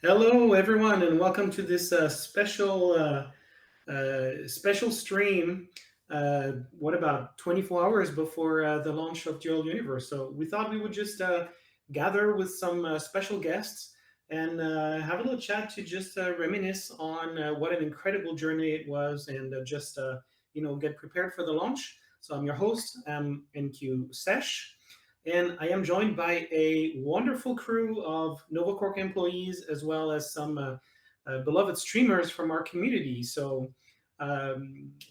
Hello, everyone, and welcome to this special stream. What about 24 hours before the launch of Dual Universe? So we thought we would just gather with some special guests and have a little chat to just reminisce on what an incredible journey it was, and just get prepared for the launch. So I'm your host, NQ Sesh. And I am joined by a wonderful crew of NovaCork employees as well as some beloved streamers from our community. So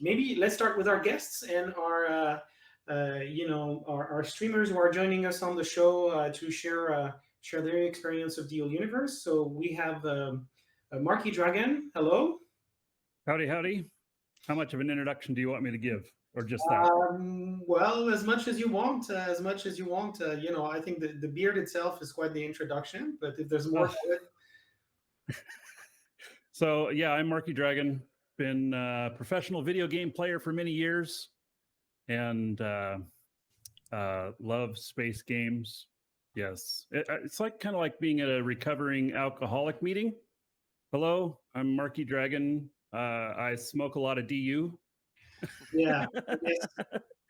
maybe let's start with our guests and our streamers who are joining us on the show to share their experience of Deal Universe. So we have Marky Dragon. Hello. Howdy, howdy. How much of an introduction do you want me to give? Or just that? Well, as much as you want, as much as you want. I think the beard itself is quite the introduction, but if there's more to it. So, yeah, I'm Marky Dragon. Been a professional video game player for many years and love space games. Yes. It's like kind of like being at a recovering alcoholic meeting. Hello, I'm Marky Dragon. I smoke a lot of DU. Yeah,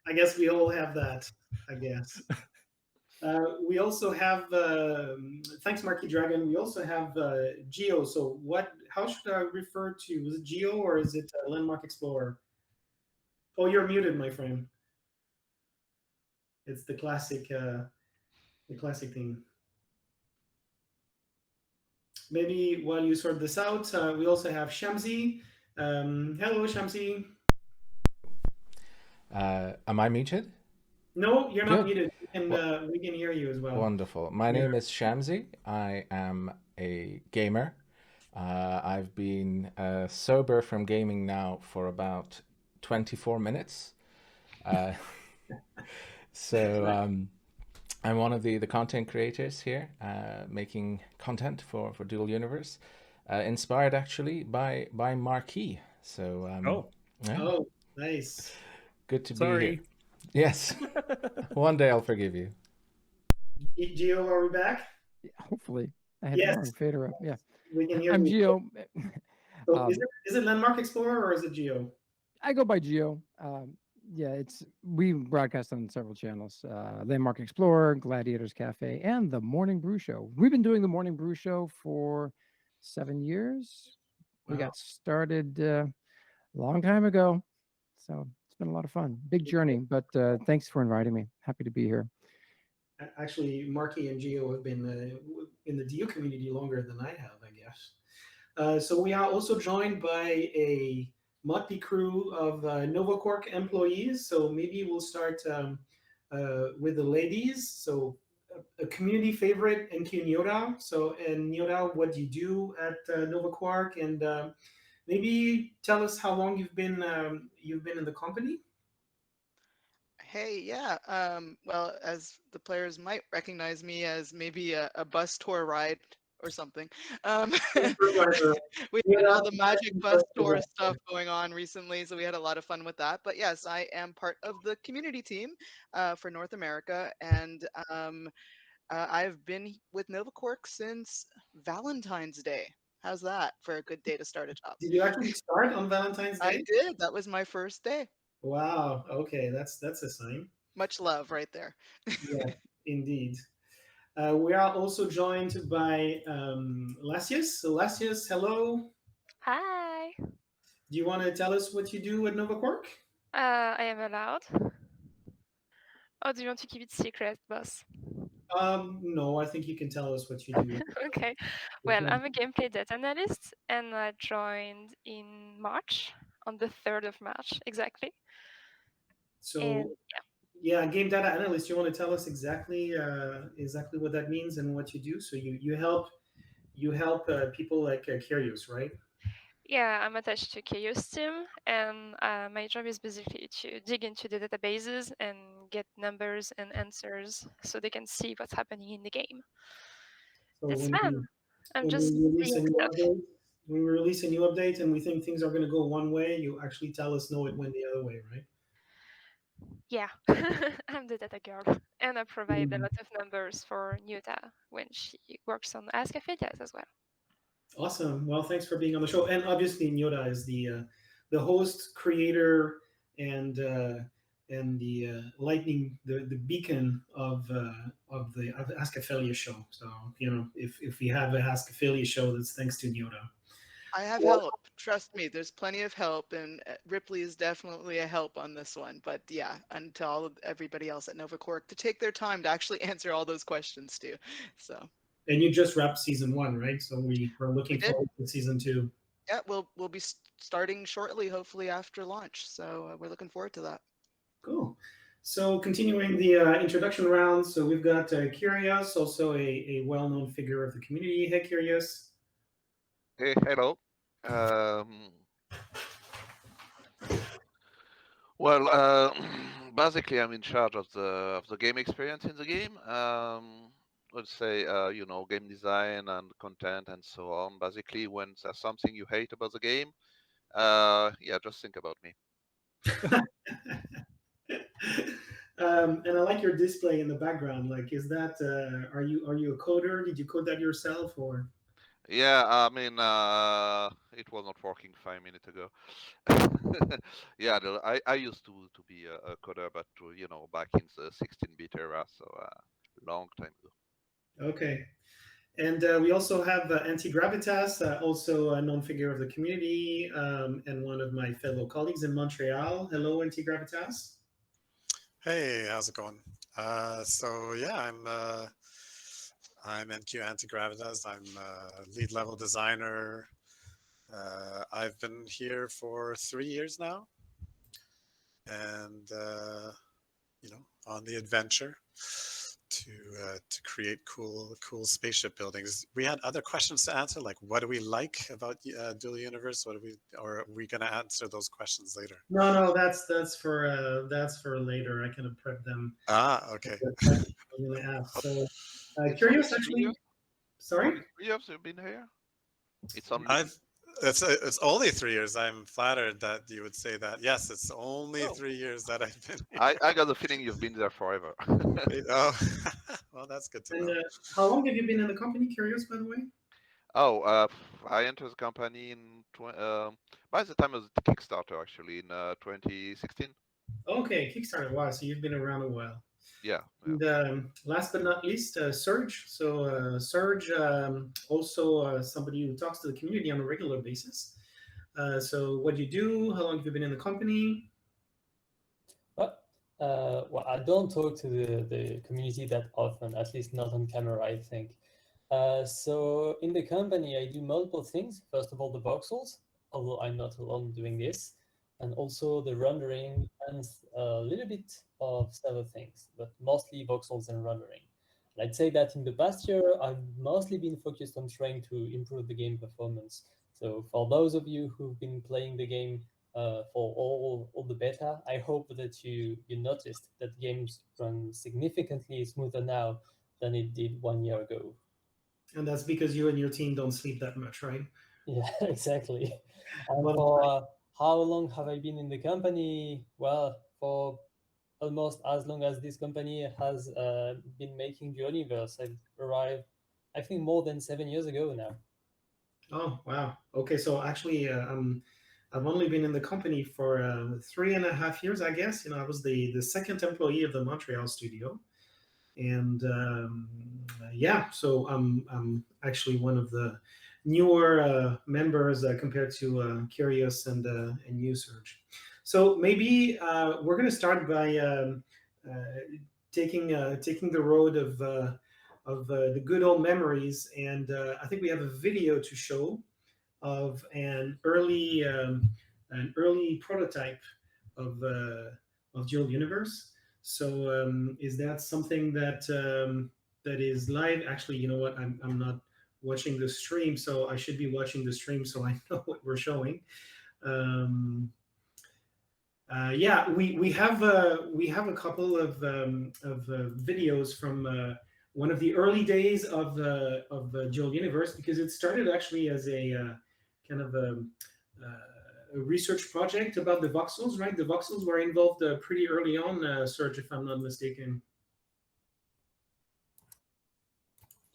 I guess we all have that, I guess. We also have, thanks, Marky Dragon. We also have Geo. So, how should I refer to? Is it Geo or is it Landmark Explorer? Oh, you're muted, my friend. It's the classic thing. Maybe while you sort this out, we also have Shamsi. Hello, Shamsi. Am I muted? No, you're not Good. muted. We can hear you as well. Wonderful. My name is Shamsi. I am a gamer. I've been sober from gaming now for about 24 minutes. I'm one of the content creators here, making content for Dual Universe, inspired actually by Marquee. So yeah. Oh, nice. Good to Sorry. be here. Yes. One day I'll forgive you. Geo, are we back? Yeah, hopefully. I had Yes. the wrong fader up. Yeah. We can hear I'm you. Geo. So is it Landmark Explorer or is it Geo? I go by Geo. Yeah, we broadcast on several channels. Landmark Explorer, Gladiators Cafe, and the Morning Brew Show. We've been doing the Morning Brew Show for 7 years. We Wow. got started a long time ago. So it's been a lot of fun. Big journey, but thanks for inviting me. Happy to be here. Actually, Marky and Geo have been in the DU community longer than I have, I guess. So we are also joined by a motley crew of NovaCork employees. So maybe we'll start with the ladies. So a community favorite, NQ Nyoda. So, and Nyoda, what do you do at NovaCork? And maybe tell us how long you've been in the company. Hey, yeah. Well, as the players might recognize me as maybe a bus tour ride or something. We had all the magic bus tour stuff going on recently, so we had a lot of fun with that. But yes, I am part of the community team for North America, and I've been with NovaCork since Valentine's Day. How's that for a good day to start a job? Did you actually start on Valentine's Day? I did. That was my first day. Wow. Okay, that's a sign. Much love right there. Yeah, indeed. We are also joined by Lasius. So Lasius, hello. Hi. Do you want to tell us what you do at NovaCork? I am allowed. Or do you want to keep it secret, boss? No, I think you can tell us what you do. Okay. Well, I'm a gameplay data analyst, and I joined in March, on the 3rd of March, exactly. So, And, yeah, game data analyst. You want to tell us exactly what that means and what you do? So you help people like Curious, right? Yeah, I'm attached to Chaos team, and my job is basically to dig into the databases and get numbers and answers so they can see what's happening in the game. So That's when fun. I'm when just we release a seeing new stuff. update, when we release a new update and we think things are going to go one way, you actually tell us no, it went the other way, right? Yeah, I'm the data girl, and I provide a lot of numbers for Nuta when she works on Ask Affiliates as well. Awesome. Well, thanks for being on the show. And obviously, Nyoda is the host, creator, and the lightning, the beacon of the Ask Ophelia show. So if we have a Ask Ophelia show, that's thanks to Nyoda. I have help. Trust me, there's plenty of help, and Ripley is definitely a help on this one. But yeah, and to everybody else at Nova Cork to take their time to actually answer all those questions too. So. And you just wrapped season 1, right? So we're looking We did. forward to season 2. Yeah, we'll be starting shortly, hopefully after launch. So we're looking forward to that. Cool. So continuing the introduction round, so we've got Kyrios, also a well-known figure of the community. Hey, Kyrios. Hey, hello. Well, basically, I'm in charge of the game experience in the game. Let's say, game design and content and so on. Basically, when there's something you hate about the game, yeah, just think about me. And I like your display in the background. Like, is that are you a coder? Did you code that yourself, or? Yeah, I mean, it was not working 5 minutes ago. Yeah, I used to be a coder, but back in the 16-bit era, so long time ago. Okay. And we also have Anti-Gravitas, also a known figure of the community, and one of my fellow colleagues in Montreal. Hello, Anti-Gravitas. Hey, how's it going? So yeah, I'm NQ Anti-Gravitas. I'm a lead level designer. I've been here for 3 years now, and on the adventure to create cool spaceship buildings. We had other questions to answer, like what do we like about Dual Universe? Or are we going to answer those questions later? No, that's for later. I kind of prep them. Okay. I'm going to ask. So, curious, actually. Sorry. 3 years you've been here. It's only. It's only 3 years. I'm flattered that you would say that. Yes, it's only 3 years that I've been here. I got the feeling you've been there forever. Oh, well, that's good to know. How long have you been in the company, Curious, by the way? Oh, I entered the company by the time of the Kickstarter, actually, in 2016. Okay, Kickstarter. Wow, so you've been around a while. Yeah. And last but not least, Serge. So Serge, also somebody who talks to the community on a regular basis. So what do you do? How long have you been in the company? Well, I don't talk to the community that often, at least not on camera, I think. So in the company, I do multiple things. First of all, the voxels, although I'm not alone doing this, and also the rendering and a little bit of several things, but mostly voxels and rendering. And I'd say that in the past year, I've mostly been focused on trying to improve the game performance. So for those of you who've been playing the game for all the beta, I hope that you noticed that games run significantly smoother now than it did 1 year ago. And that's because you and your team don't sleep that much, right? Yeah, exactly. And for how long have I been in the company? Well, for almost as long as this company has been making Dual Universe. I've arrived, I think, more than 7 years ago now. Oh, wow. Okay, so actually, I've only been in the company for 3.5 years, I guess. I was the second employee of the Montreal studio. And yeah, so I'm actually one of the newer members compared to Curious and you, Serge. So maybe we're going to start by taking the road of the good old memories, and I think we have a video to show of an early prototype of Dual Universe. So is that something that that is live? Actually, you know what? I'm not watching the stream, so I should be watching the stream so I know what we're showing. Yeah, we have a couple of videos from one of the early days of Dual Universe, because it started actually as a kind of a research project about the voxels, right? The voxels were involved pretty early on, Serge, if I'm not mistaken.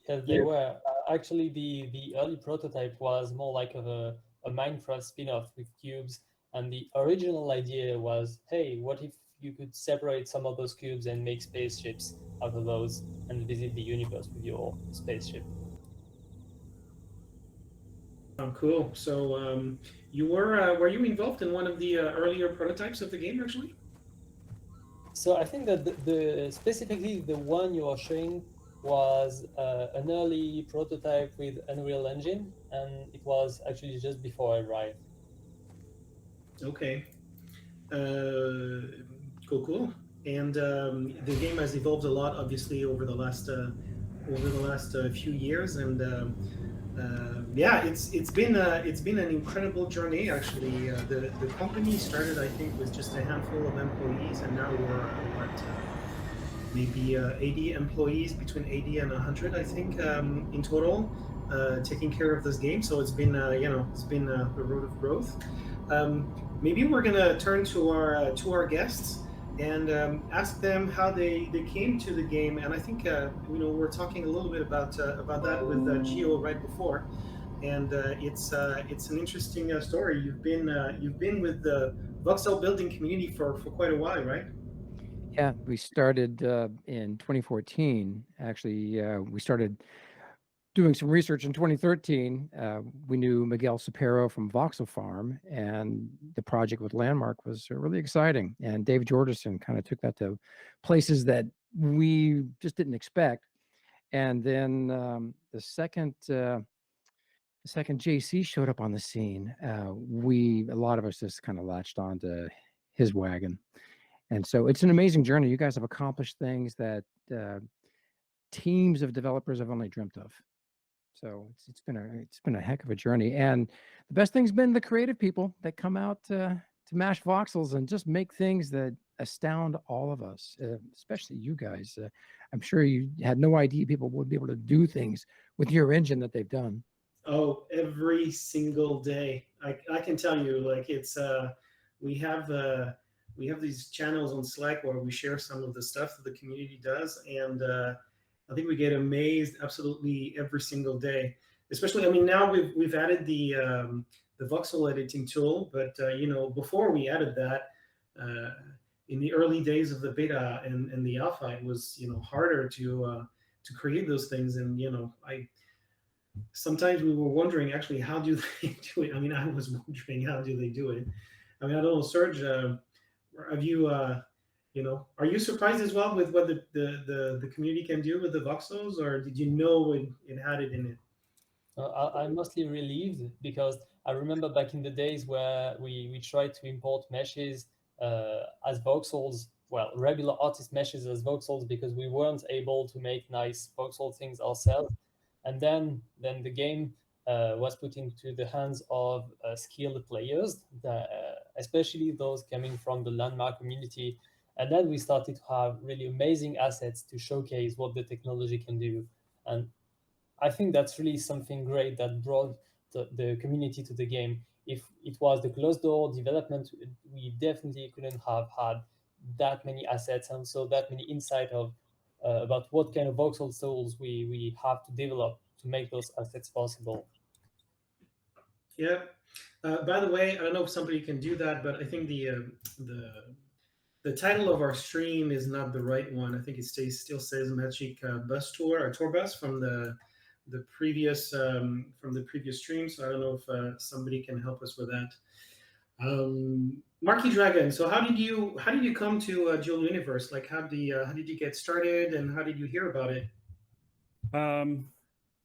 Yes, they were. Actually, the early prototype was more like a Minecraft spin-off with cubes, and the original idea was, hey, what if you could separate some of those cubes and make spaceships out of those and visit the universe with your spaceship? Cool. So you were you involved in one of the earlier prototypes of the game actually? So I think that the specifically the one you are showing was an early prototype with Unreal Engine, and it was actually just before I arrived. Okay. Cool. And the game has evolved a lot, obviously, over the last few years, and yeah, it's been an incredible journey. Actually, the company started, I think, with just a handful of employees, and now we're maybe 80 employees, between 80 and 100, I think, in total, taking care of this game. So it's been it's been a road of growth. Maybe we're gonna turn to our guests and ask them how they came to the game. And I think we're talking a little bit about that with Gio right before, and it's an interesting story. You've been with the voxel building community for quite a while, right? Yeah, we started in 2014. Actually, we started doing some research in 2013. We knew Miguel Sapero from Voxel Farm, and the project with Landmark was really exciting. And Dave Jorgensen kind of took that to places that we just didn't expect. And then the second JC showed up on the scene, a lot of us just kind of latched onto his wagon. And so it's an amazing journey. You guys have accomplished things that teams of developers have only dreamt of. So it's been a heck of a journey. And the best thing's been the creative people that come out to mash voxels and just make things that astound all of us, especially you guys. I'm sure you had no idea people would be able to do things with your engine that they've done. Oh, every single day. I can tell you, like it's we have these channels on Slack where we share some of the stuff that the community does, and I think we get amazed absolutely every single day. Especially, I mean, now we've added the voxel editing tool, but before we added that, in the early days of the beta and the alpha, it was harder to create those things, and I sometimes we were wondering actually how do they do it. I mean, I was wondering how do they do it. I mean, I don't know, Serge, have you are you surprised as well with what the community can do with the voxels, or did you know it had it in it? I'm mostly relieved because I remember back in the days where we tried to import meshes as voxels, well, regular artist meshes as voxels, because we weren't able to make nice voxel things ourselves. And then the game was put into the hands of skilled players, especially those coming from the Landmark community. And then we started to have really amazing assets to showcase what the technology can do. And I think that's really something great that brought the community to the game. If it was the closed door development, we definitely couldn't have had that many assets and so that many insight of about what kind of voxel tools we have to develop to make those assets possible. Yeah. By the way, I don't know if somebody can do that, but I think the title of our stream is not the right one. I think it still says Magic Bus Tour or Tour Bus from the previous stream. So I don't know if somebody can help us with that. Marky Dragon. So how did you come to Dual Universe? Like how did you get started, and how did you hear about it?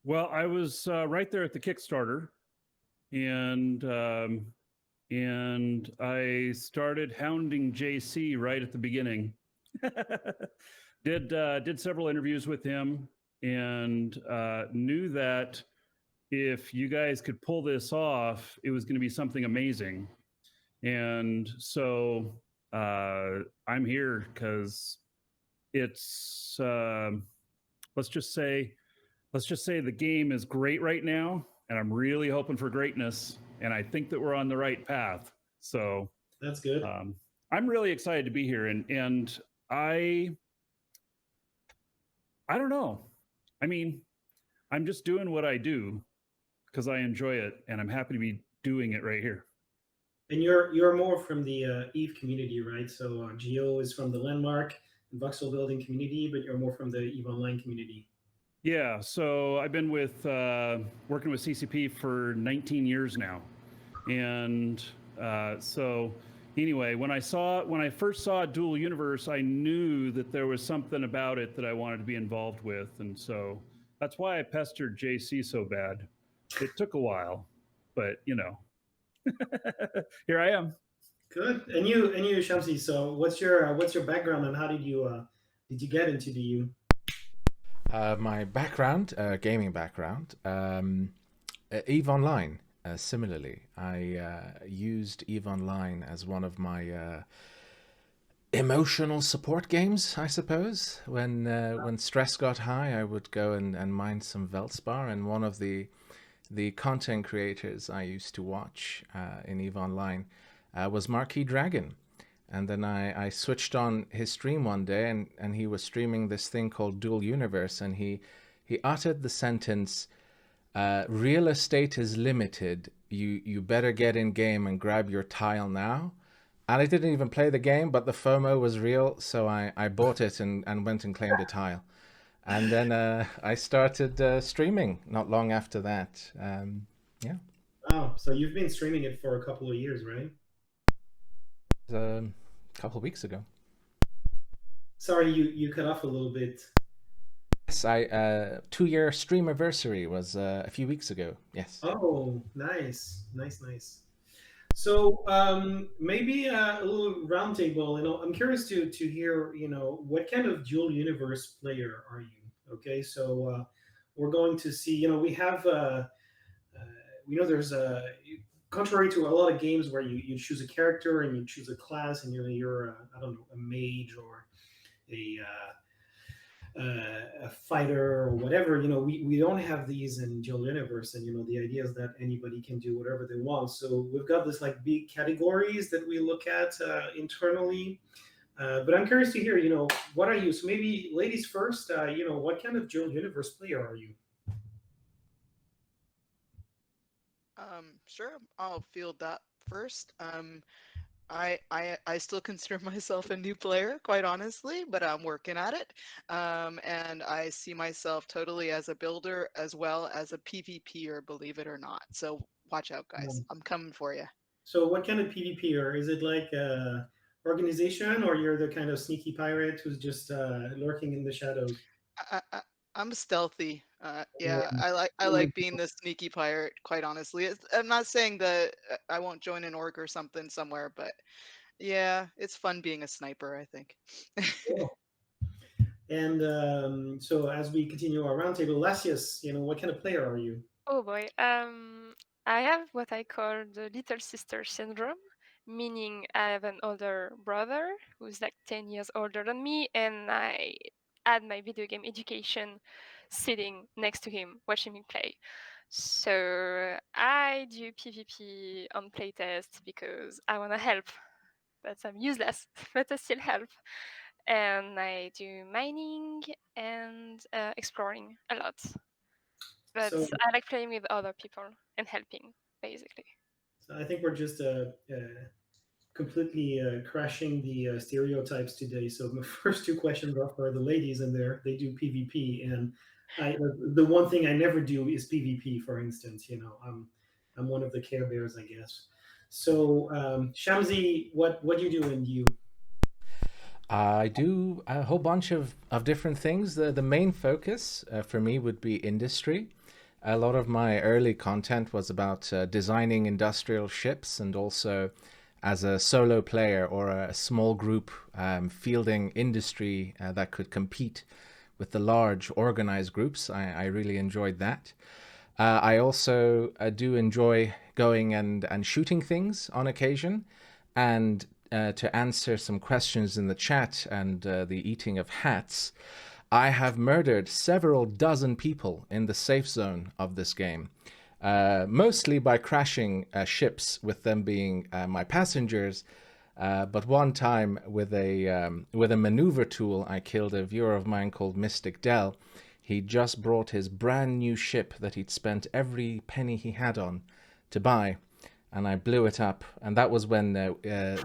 Well, I was right there at the Kickstarter, and I started hounding JC right at the beginning. Did several interviews with him, and knew that if you guys could pull this off, it was going to be something amazing. And so I'm here because it's let's just say the game is great right now, and I'm really hoping for greatness, and I think that we're on the right path. So that's good. I'm really excited to be here, and I don't know. I mean, I'm just doing what I do because I enjoy it, and I'm happy to be doing it right here. And you're more from the Eve community, right? So Geo is from the Landmark and Voxel Building community, but you're more from the Eve Online community. Yeah, so I've been with working with CCP for 19 years now, and so anyway, when I first saw Dual Universe, I knew that there was something about it that I wanted to be involved with, and so that's why I pestered JC so bad. It took a while, but you know, here I am. Good. And you, Shamsi. So what's your background and how did you get into DU? My background, gaming background, EVE Online. Similarly, I used EVE Online as one of my emotional support games, I suppose. When stress got high, I would go and mine some Veldspar, and one of the content creators I used to watch in EVE Online was Marquis Dragon. And then I switched on his stream one day, and he was streaming this thing called Dual Universe, and he uttered the sentence, real estate is limited, you better get in game and grab your tile now. And I didn't even play the game, but the FOMO was real, so I bought it and went and claimed a tile. And then I started streaming not long after that. Yeah. Wow, so you've been streaming it for a couple of years, right? A couple of weeks ago. Sorry, you cut off a little bit. Yes, 2-year stream anniversary was a few weeks ago. Yes. Oh, nice. So maybe a little roundtable. I'm curious to hear. What kind of dual universe player are you? Okay, so we're going to see. We have. We know there's a. Contrary to a lot of games where you choose a character and you choose a class and you're I don't know, a mage or a fighter or whatever, we don't have these in Dual Universe, and the idea is that anybody can do whatever they want. So we've got this like big categories that we look at internally, but I'm curious to hear, what are you? So maybe ladies first, what kind of Dual Universe player are you? Sure, I'll field that first. I still consider myself a new player, quite honestly, but I'm working at it. And I see myself totally as a builder as well as a PvPer, believe it or not. So watch out, guys. I'm coming for you. So what kind of PvPer? Is it like organization, or you're the kind of sneaky pirate who's just lurking in the shadows? I'm stealthy. Yeah, I like being the sneaky pirate, quite honestly. I'm not saying that I won't join an org or something somewhere, but yeah, it's fun being a sniper, I think. Cool. And so as we continue our roundtable, Lasius, what kind of player are you? Oh boy. I have what I call the little sister syndrome, meaning I have an older brother who's like 10 years older than me, and I had my video game education sitting next to him, watching me play. So I do PvP on playtest because I want to help, but I'm useless, but I still help. And I do mining and exploring a lot. But So I like playing with other people and helping, basically. I think we're just completely crashing the stereotypes today. So the first two questions are for the ladies, and they do PvP, and the one thing I never do is PvP. For instance, I'm one of the Care Bears, I guess. So Shamsi, what do you do in you? I do a whole bunch of different things. The main focus for me would be industry. A lot of my early content was about designing industrial ships, and also as a solo player or a small group fielding industry that could compete with the large organized groups. I really enjoyed that. I also do enjoy going and shooting things on occasion, and to answer some questions in the chat and the eating of hats, I have murdered several dozen people in the safe zone of this game, mostly by crashing ships with them being my passengers. But one time with a maneuver tool, I killed a viewer of mine called Mystic Dell. he just brought his brand new ship that he'd spent every penny he had on to buy, and I blew it up. And that was when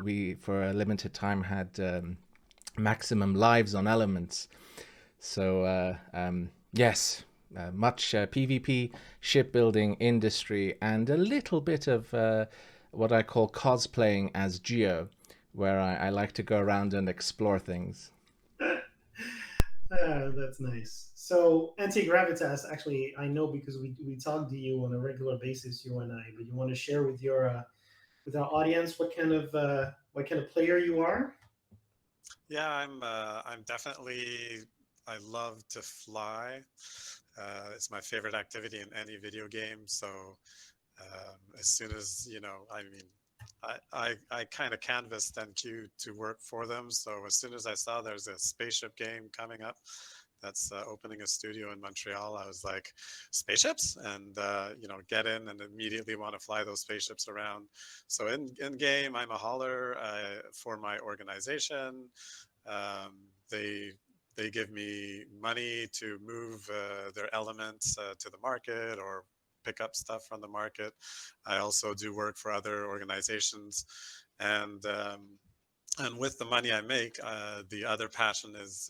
we, for a limited time, had maximum lives on elements. So yes, much PvP, shipbuilding, industry, and a little bit of what I call cosplaying as Geo, where I like to go around and explore things. That's nice. So anti-gravitas, actually, I know because we talk to you on a regular basis, you and I. But you want to share with your with our audience what kind of player you are? Yeah, I'm definitely. I love to fly. It's my favorite activity in any video game. So as soon as I mean, I kind of canvassed NQ to work for them. So as soon as I saw there's a spaceship game coming up that's opening a studio in Montreal, I was like, spaceships, and get in and immediately want to fly those spaceships around. So in game, I'm a hauler for my organization. They give me money to move their elements to the market or pick up stuff from the market. I also do work for other organizations, and with the money I make, the other passion is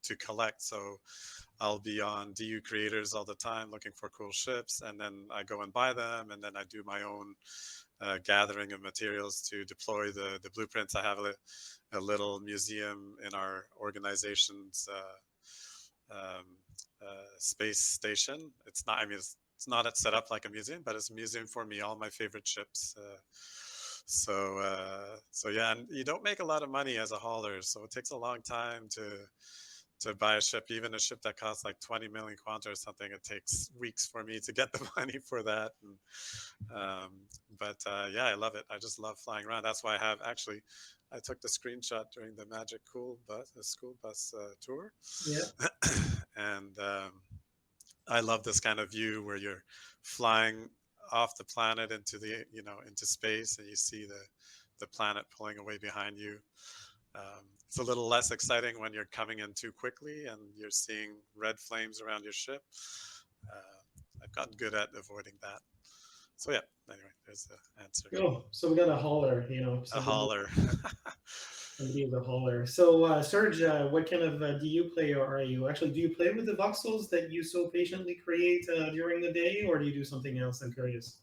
to collect. So I'll be on DU Creators all the time looking for cool ships, and then I go and buy them, and then I do my own gathering of materials to deploy the blueprints. I have a little museum in our organization's space station. It's not, I mean, it's not set up like a museum, but it's a museum for me, all my favorite ships. So yeah, and you don't make a lot of money as a hauler, so it takes a long time to buy a ship, even a ship that costs like 20 million quanta or something. It takes weeks for me to get the money for that. And, but yeah, I love it. I just love flying around. That's why I took the screenshot during the Magic the school bus tour. Yeah. And I love this kind of view where you're flying off the planet into into space, and you see the planet pulling away behind you. It's a little less exciting when you're coming in too quickly and you're seeing red flames around your ship. I've gotten good at avoiding that. So yeah, anyway, there's the answer. Cool. So we got a hauler, A hauler. Somebody is a hauler. So Serge, what kind of DU player are you? Actually, do you play with the voxels that you so patiently create during the day, or do you do something else? I'm curious.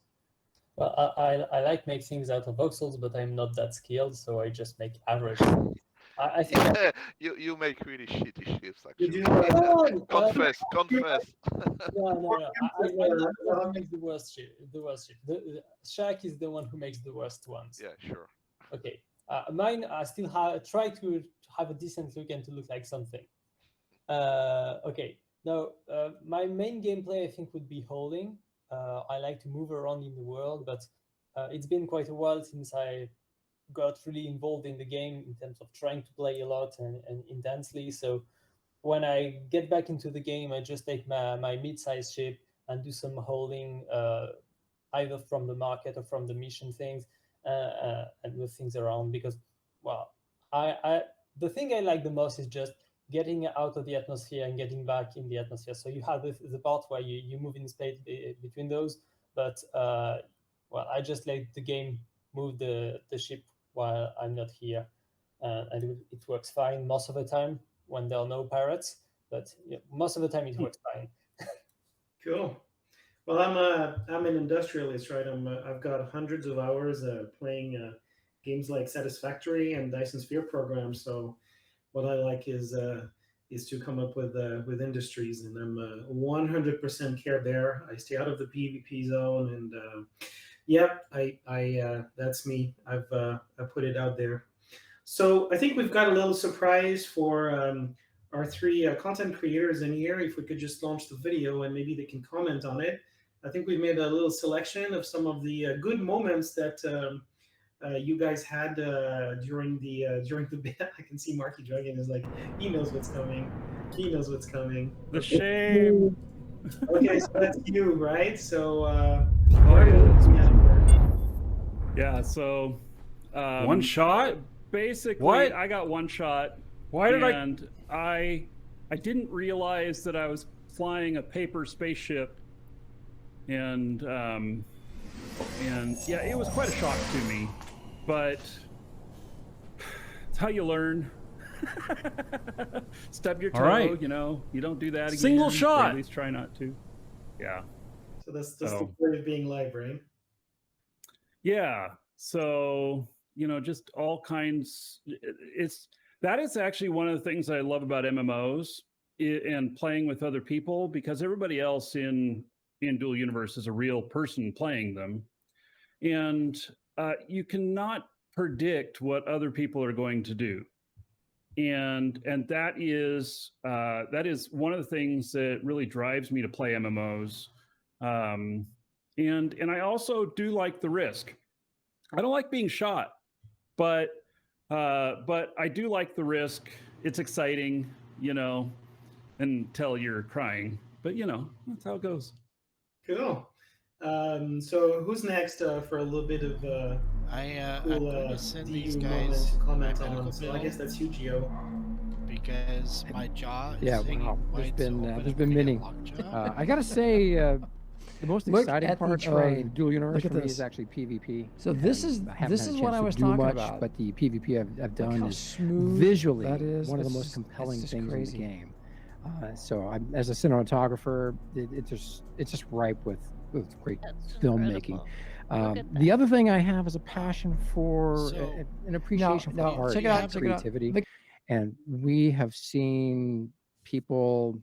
Well, I like make things out of voxels, but I'm not that skilled, so I just make average. I think you make really shitty ships, actually. You do, confess. No. I'm not the one who makes the worst ship. The Shaq is the one who makes the worst ones. Yeah, sure. Okay. Mine, I still try to have a decent look and to look like something. Okay. Now, my main gameplay, I think, would be holding. I like to move around in the world, but it's been quite a while since I got really involved in the game in terms of trying to play a lot and intensely. So when I get back into the game, I just take my mid-sized ship and do some holding, either from the market or from the mission things, and move things around. Because, well, the thing I like the most is just getting out of the atmosphere and getting back in the atmosphere. So you have the part where you move in space between those, but well, I just let the game move the ship while I'm not here, and it works fine most of the time when there are no pirates. But yeah, most of the time it works fine. Cool. Well, I'm an industrialist, right? I've got hundreds of hours playing games like Satisfactory and Dyson Sphere programs. So what I like is to come up with industries, and I'm 100% Care Bear. I stay out of the PvP zone, and yeah, I that's me. I put it out there. So I think we've got a little surprise for our three content creators in here. If we could just launch the video and maybe they can comment on it. I think we've made a little selection of some of the good moments that you guys had during the beta. I can see Marky Dragon is like, he knows what's coming. He knows what's coming. The shame. Okay, so that's you, right? So yeah. So one shot. Basically, What? I got one shot. Why did and I didn't realize that I was flying a paper spaceship, and yeah, it was quite a shock to me, but it's how you learn. Stub your toe, All right. you know, you don't do that again. Single or shot. at least try not to. Yeah. So that's the point of being live, right? Yeah. So, you know, just all kinds. That is actually one of the things I love about MMOs and playing with other people, because everybody else in Dual Universe is a real person playing them. And you cannot predict what other people are going to do. And that is one of the things that really drives me to play MMOs. And I also do like the risk. I don't like being shot, but I do like the risk. It's exciting, you know, until you're crying. But you know, that's how it goes. Cool. So who's next for a little bit of I'm cool going to send these DU guys moment to my comment medical on? So I bill guess that's you, Gio. because my jaw is Yeah, hanging wow. There's wide been open many. and lockjaw. I gotta say, the most Look exciting at the part train. of Dual Universe Look at for me this. is actually PvP. So this And is I haven't this had a is what chance I to was do talking much, about. but the PvP I've Look done how is smooth visually that is. one of the It's most just- compelling it's just things crazy. in the game. So as a cinematographer, it's just ripe with great That's filmmaking. incredible. Look at The that. other thing I have is a passion for So- an appreciation No, for art check it and out, check it out. creativity. Look- And we have seen people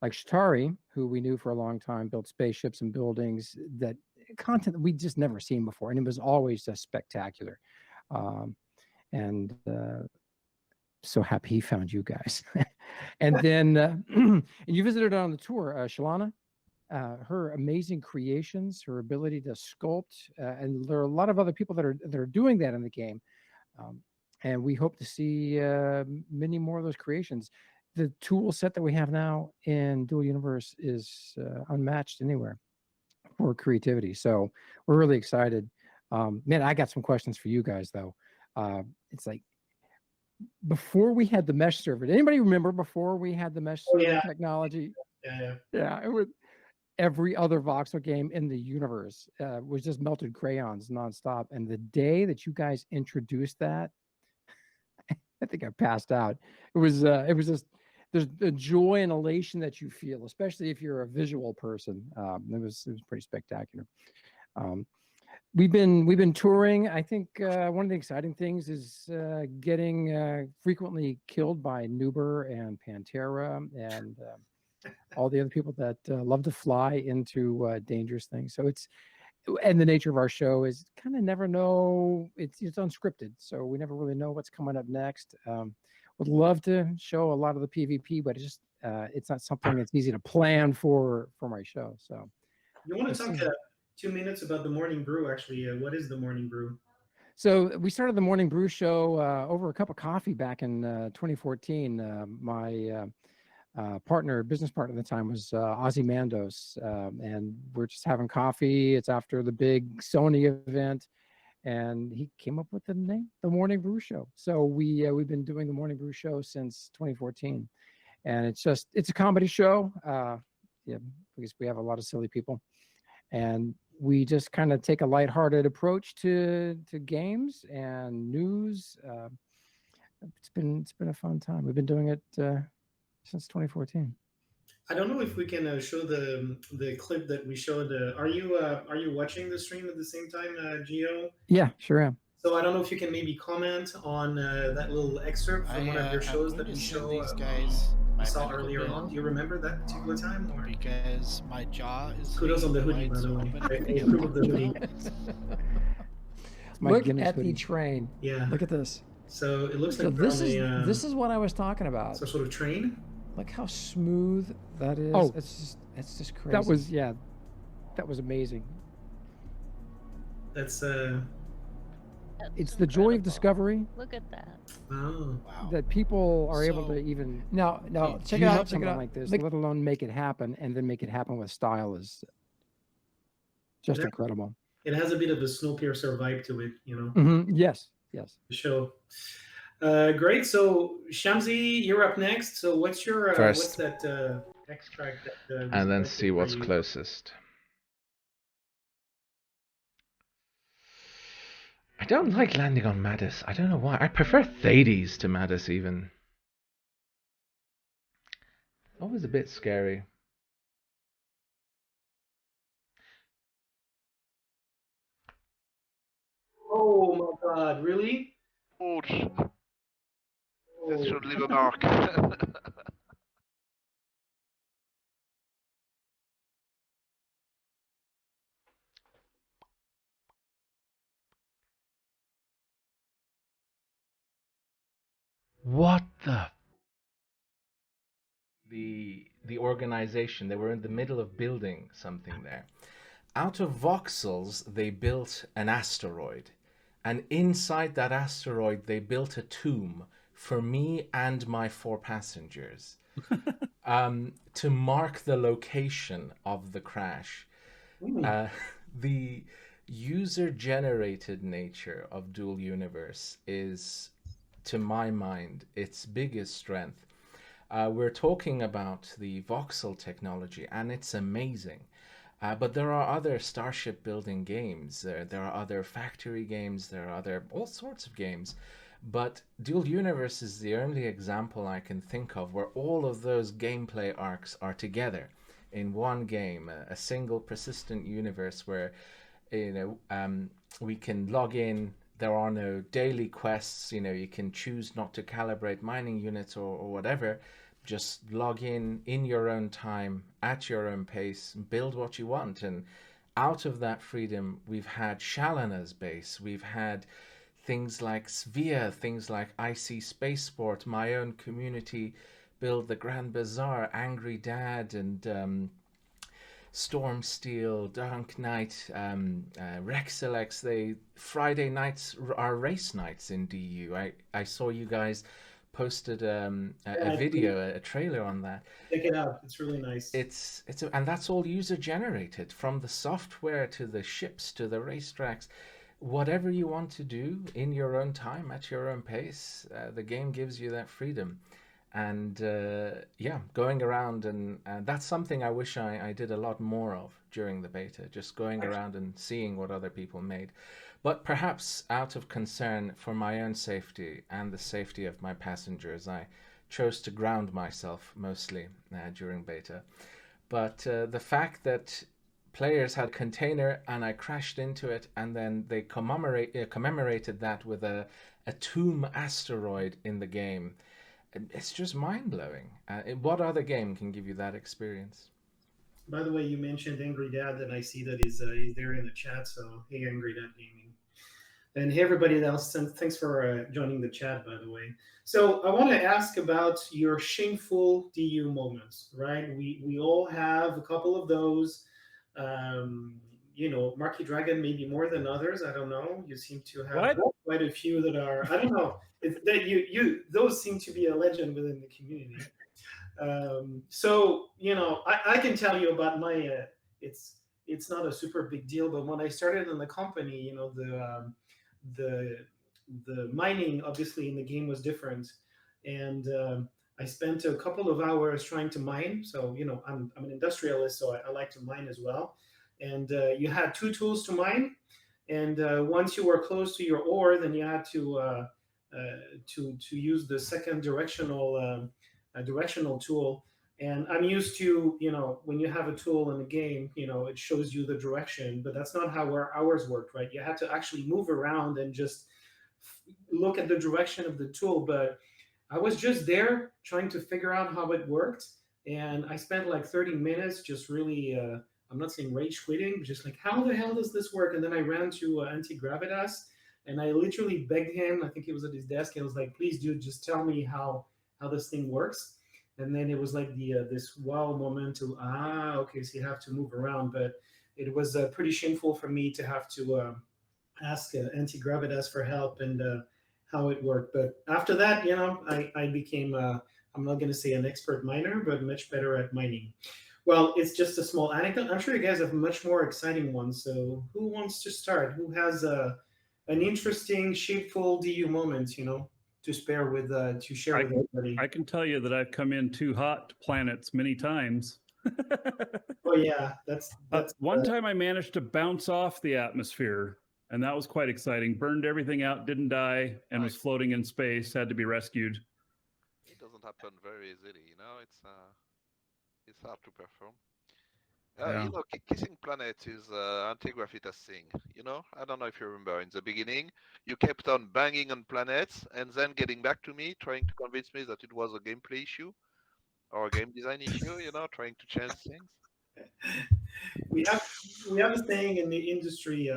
like Shatari, who we knew for a long time, built spaceships and buildings, that content that we just never seen before. And it was always just spectacular. And so happy he found you guys. And then and you visited her on the tour, Shalana. Her amazing creations, her ability to sculpt, and there are a lot of other people that are doing that in the game. And we hope to see many more of those creations. The tool set that we have now in Dual Universe is unmatched anywhere for creativity. So we're really excited. Man, I got some questions for you guys though. It's like before we had the mesh server. Did anybody remember before we had the mesh server yeah. technology? Yeah. Yeah, it was every other voxel game in the universe was just melted crayons nonstop. And the day that you guys introduced that, I think I passed out. It was just there's a joy and elation that you feel, especially if you're a visual person. It was pretty spectacular. We've been touring. I think one of the exciting things is getting frequently killed by Nuber and Pantera and all the other people that love to fly into dangerous things. So and the nature of our show is kind of never know. It's unscripted, so we never really know what's coming up next. Would love to show a lot of the PvP, but it's not something that's easy to plan for my show. So You want to talk 2 minutes about the morning brew? Actually, what is the morning brew? So we started the Morning Brew show over a cup of coffee back in 2014. My business partner at the time was Ozymandias, and we're just having coffee. It's after the big Sony event, and he came up with the name, the Morning Brew Show. So we've been doing the Morning Brew Show since 2014, and it's a comedy show. Yeah, because we have a lot of silly people, and we just kind of take a lighthearted approach to games and news. It's been a fun time. We've been doing it since 2014. I don't know if we can show the clip that we showed. Are you watching the stream at the same time, Gio? Yeah, sure am. So I don't know if you can maybe comment on that little excerpt from one of your shows that we show. These guys I saw earlier on. Do you remember that particular time? Or? Because my jaw is Kudos on the hoodie, by the way. I approve of the hoodie. Look at the train. Yeah. Look at this. So it looks So like this is what I was talking about. some sort of train. Look how smooth that is. Oh. It's just crazy. That was amazing. That's It's the joy of discovery. Look at that. oh wow. That people are able to even No, check it dream out. up Check it something out. like this, Look- let alone make it happen, and then make it happen with style is just Yeah. incredible. it has a bit of a Snowpiercer vibe to it, you know. Yes. The show. Great. So Shamsi, you're up next. So what's your First. what's that extract that was and then selected see for what's you. closest. I don't like landing on Madis. I don't know why. I prefer Thades to Madis even. Always a bit scary. Oh my god, really? Ouch. This Oh. should leave a mark. What the? The organization, they were in the middle of building something there. Out of voxels, they built an asteroid. And inside that asteroid, they built a tomb for me and my 4 passengers to mark the location of the crash. The user-generated nature of Dual Universe is, to my mind, its biggest strength. We're talking about the voxel technology, and it's amazing. But there are other starship building games. There are other factory games. There are other all sorts of games. But Dual Universe is the only example I can think of where all of those gameplay arcs are together in one game, a single persistent universe where we can log in. There are no daily quests. You can choose not to calibrate mining units or whatever. Just log in your own time, at your own pace, build what you want. And out of that freedom, we've had Shalana's base. We've had things like Sphere, things like IC Spaceport, my own community build the Grand Bazaar, Angry Dad, and Stormsteel, Dark Knight, Rexilex. Friday nights are race nights in DU. I saw you guys posted a video, a trailer on that. Check it out. It's really nice. And that's all user generated, from the software to the ships to the racetracks. Whatever you want to do in your own time, at your own pace, the game gives you that freedom. And going around, and that's something I wish I did a lot more of during the beta, just going around and seeing what other people made. But perhaps out of concern for my own safety and the safety of my passengers, I chose to ground myself mostly during beta. But the fact that players had a container and I crashed into it, and then they commemorated that with a tomb asteroid in the game, it's just mind-blowing. What other game can give you that experience? By the way, you mentioned Angry Dad, and I see that he's there in the chat. So, hey, Angry Dad Gaming. And hey, everybody else, thanks for joining the chat, by the way. So I want to ask about your shameful DU moments, right? We all have a couple of those. Marky Dragon maybe more than others. I don't know. You seem to have quite a few that are. I don't know. Those seem to be a legend within the community. I can tell you about my. It's not a super big deal, but when I started in the company, the mining obviously in the game was different, and I spent a couple of hours trying to mine. So I'm an industrialist, so I like to mine as well. And you had 2 tools to mine, and once you were close to your ore, then you had to use the second directional tool. And I'm used to, when you have a tool in the game, it shows you the direction, but that's not how ours worked, right? You had to actually move around and just look at the direction of the tool. But I was just there trying to figure out how it worked. And I spent like 30 minutes just really, I'm not saying rage quitting, but just like, how the hell does this work? And then I ran to Anti-Gravitas, and I literally begged him. I think he was at his desk. And I was like, please, dude, just tell me how this thing works. And then it was like this wow moment to, okay, so you have to move around. But it was pretty shameful for me to have to ask Anti-Gravitas for help and how it worked. But after that, I became, I'm not going to say an expert miner, but much better at mining. Well, it's just a small anecdote. I'm sure you guys have much more exciting ones. So who wants to start? Who has an interesting, shameful DU moment, spare with to share with everybody. I can tell you that I've come in too hot to planets many times. Oh yeah, that's one time I managed to bounce off the atmosphere, and that was quite exciting. Burned everything out, didn't die, and was floating in space. Had to be rescued. It doesn't happen very easily, you know. It's hard to perform. Yeah. You know, kissing planets is anti-gravitas thing. You know, I don't know if you remember. In the beginning, you kept on banging on planets, and then getting back to me, trying to convince me that it was a gameplay issue or a game design issue. You know, trying to change things. We have a saying in the industry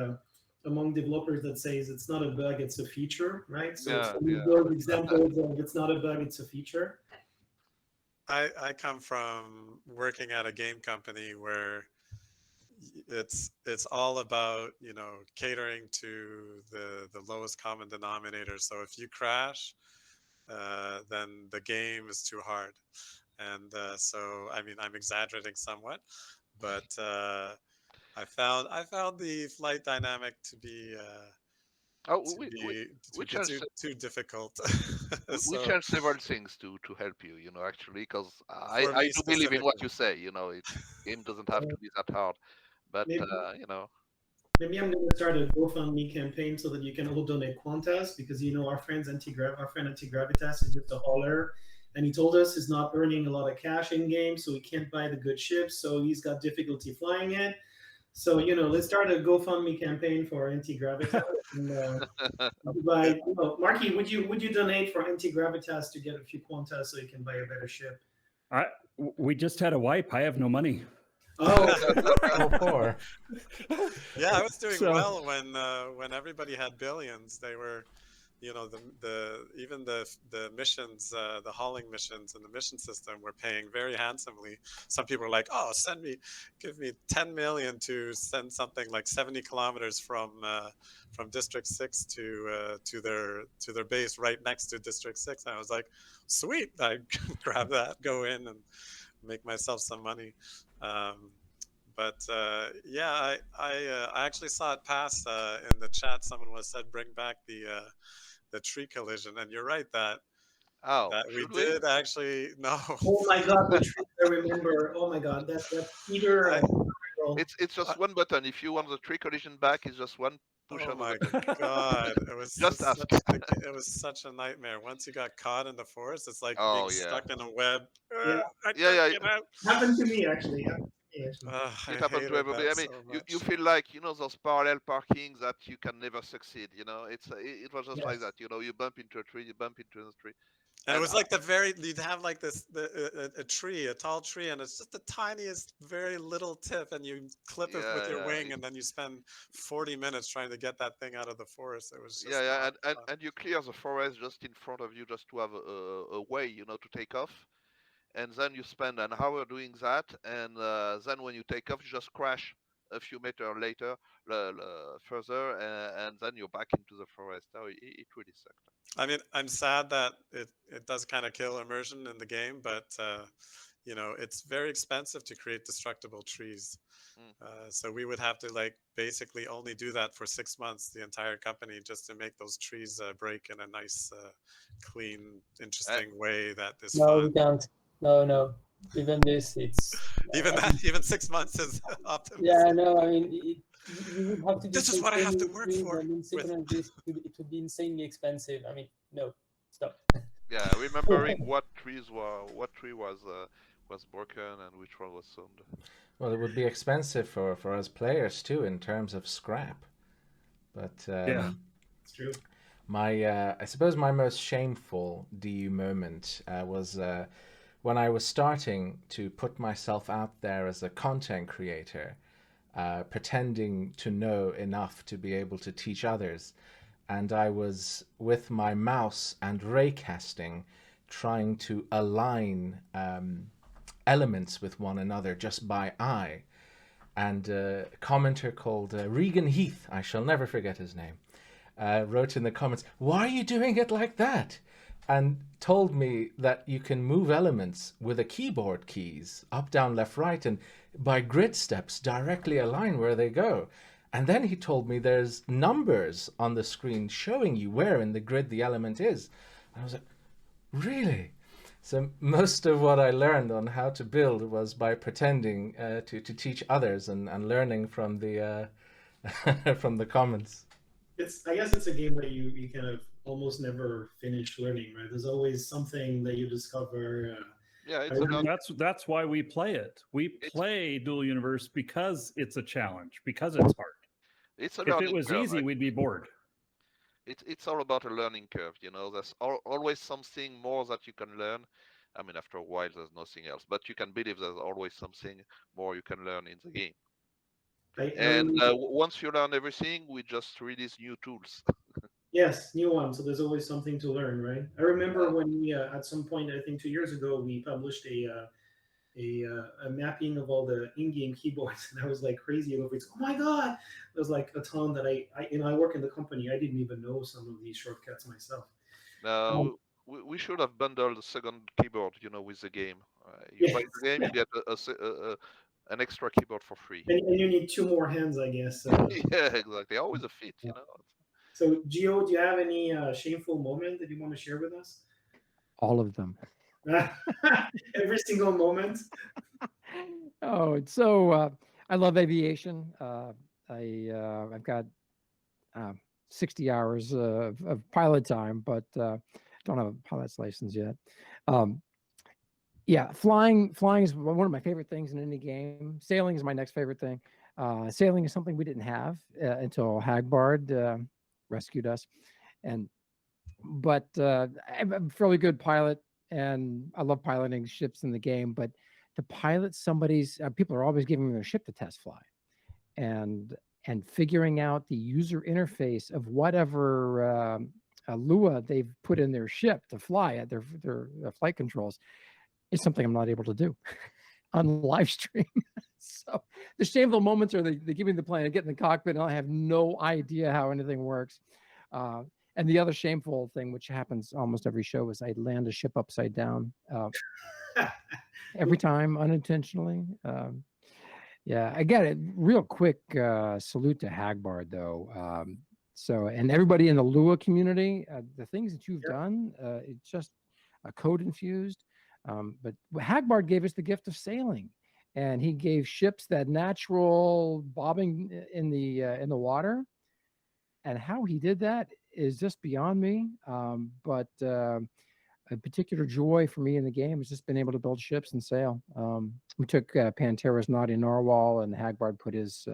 among developers that says it's not a bug, it's a feature, right? So it's one of those examples of it's not a bug, it's a feature. I come from working at a game company where it's all about, you know, catering to the lowest common denominator. So if you crash, then the game is too hard. And so, I mean, I'm exaggerating somewhat, but I found the flight dynamic to be too difficult. We changed several things to help you, you know, actually, because I me do believe in what you say. You know, game doesn't have to be that hard, but Maybe- you know. Maybe I'm going to start a GoFundMe campaign so that you can all donate Quantas, because you know our friend Anti-Gravitas is just a hauler, and he told us he's not earning a lot of cash in game, so he can't buy the good ships, so he's got difficulty flying it. So you know, let's start a GoFundMe campaign for Anti-Gravitas. Marky, would you donate for Anti-Gravitas to get a few Quantas so he can buy a better ship? We just had a wipe. I have no money. Oh, poor. Yeah, I was doing well when everybody had billions. They were, you know, even the missions, the hauling missions and the mission system were paying very handsomely. Some people were like, "Oh, give me 10 million to send something like 70 kilometers from District 6 to their base right next to District 6." And I was like, "Sweet!" I grab that, go in, and make myself some money. Yeah, I actually saw it pass in the chat. Someone said bring back the tree collision, and you're right that we did actually no. Oh my God, the tree! I remember. Oh my God, that's Peter. It's just one button. If you want the tree collision back, it's just one push Oh of my a button. God, it was just ask. it was such a nightmare. Once you got caught in the forest, it's like being stuck in a web. I can't get out. Happened to me actually. It happened to everybody. I mean, you feel like, you know, those parallel parking that you can never succeed. You know, it was just like that. You know, you bump into a tree, you bump into another tree. And it was like you'd have like a tree, a tall tree, and it's just the tiniest, very little tip, and you clip it with your wing, and then you spend 40 minutes trying to get that thing out of the forest. It was just and you clear the forest just in front of you just to have a way, you know, to take off. And then you spend an hour doing that, and then when you take off, you just crash a few meters later, further, and then you're back into the forest. Oh, it really sucked. I mean, I'm sad that it does kind of kill immersion in the game, but you know, it's very expensive to create destructible trees. So we would have to like basically only do that for 6 months, the entire company, just to make those trees break in a nice, clean, interesting way that is No, fun. we can't. No. Even this, it's even 6 months is optimistic. Yeah, no. I mean, you would have to. This is what I have to work for. It would be insanely expensive. I mean, no, stop. Yeah, remembering what tree was broken and which one was sold. Well, it would be expensive for us players too in terms of scrap. But yeah, it's true. I suppose my most shameful DU moment was when I was starting to put myself out there as a content creator, pretending to know enough to be able to teach others. And I was with my mouse and raycasting trying to align elements with one another just by eye. And a commenter called Regan Heath, I shall never forget his name, wrote in the comments, "Why are you doing it like that?" And told me that you can move elements with the keyboard keys, up, down, left, right, and by grid steps directly align where they go. And then he told me there's numbers on the screen showing you where in the grid the element is. I was like, really? So most of what I learned on how to build was by pretending to teach others and learning from the from the comments. I guess it's a game that you kind of almost never finish learning, right? There's always something that you discover. Yeah, I it's remember- about That's why we play it. We play Dual Universe because it's a challenge, because it's hard. it's a If learning it was curve. easy, we'd be bored. It's all about a learning curve, you know. There's always something more that you can learn. I mean, after a while, there's nothing else. But you can believe there's always something more you can learn in the game. And once you learn everything, we just release new tools. Yes, new one. So there's always something to learn, right? I remember when we, at some point, I think 2 years ago, we published a mapping of all the in-game keyboards, and I was like crazy over it. Oh my god! There's like a ton that I work in the company. I didn't even know some of these shortcuts myself. We should have bundled the second keyboard, you know, with the game. You buy the game, you get an extra keyboard for free. And you need 2 more hands, I guess. Yeah, exactly. Always a fit, you know. So, Gio, do you have any shameful moment that you want to share with us? All of them. Every single moment. Oh, it's so I love aviation. I've got 60 hours of pilot time, but don't have a pilot's license yet. Yeah, flying is one of my favorite things in any game. Sailing is my next favorite thing. Sailing is something we didn't have until Hagbard rescued us, but I'm a fairly good pilot, and I love piloting ships in the game. But to pilot somebody's, people are always giving me their ship to test fly, and figuring out the user interface of whatever Lua they've put in their ship to fly at their flight controls is something I'm not able to do on live stream. So the shameful moments are they give me the plane, I get in the cockpit, and I have no idea how anything works. And the other shameful thing, which happens almost every show, is I land a ship upside down every time unintentionally. Yeah, I get it. Real quick salute to Hagbard, though. And everybody in the Lua community, the things that you've done, it's just code infused. But Hagbard gave us the gift of sailing, and he gave ships that natural bobbing in the water. And how he did that is just beyond me. But a particular joy for me in the game has just been able to build ships and sail. We took Pantera's Naughty Narwhal, and Hagbard put his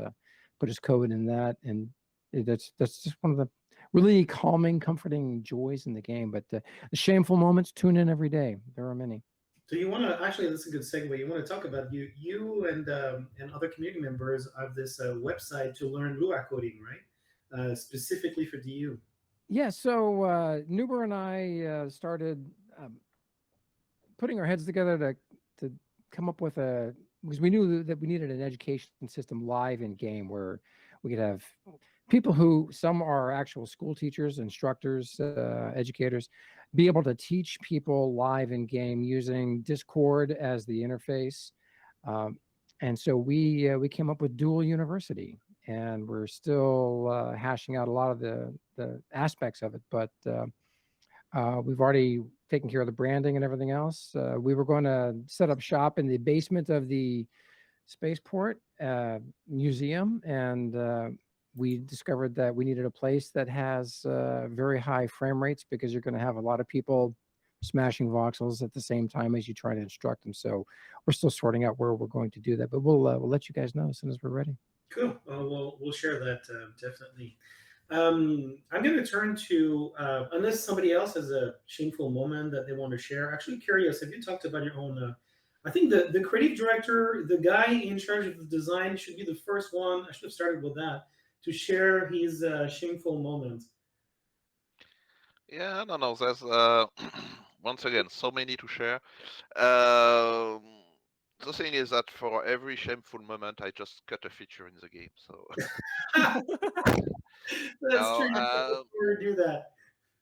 code in that, and that's just one of the really calming, comforting joys in the game. But the shameful moments, tune in every day. There are many. So you want to actually, that's a good segue. You want to talk about you and other community members of this website to learn Lua coding, right? Specifically for DU. Yeah. So Nuber and I started putting our heads together to come up with because we knew that we needed an education system live in game where we could have people who some are actual school teachers, instructors, educators, be able to teach people live in game using Discord as the interface. And so we came up with Dual University, and we're still hashing out a lot of the aspects of it, but we've already taken care of the branding and everything else. We were going to set up shop in the basement of the spaceport museum, and we discovered that we needed a place that has very high frame rates, because you're going to have a lot of people smashing voxels at the same time as you try to instruct them. So we're still sorting out where we're going to do that, but we'll let you guys know as soon as we're ready. Cool. We'll share that definitely. I'm going to turn to, unless somebody else has a shameful moment that they want to share. Actually curious, have you talked about your own, I think the creative director, the guy in charge of the design should be the first one, I should have started with that, to share his shameful moment. Yeah, no, there's once again so many to share. The thing is that for every shameful moment, I just cut a feature in the game. So That's true. You do that.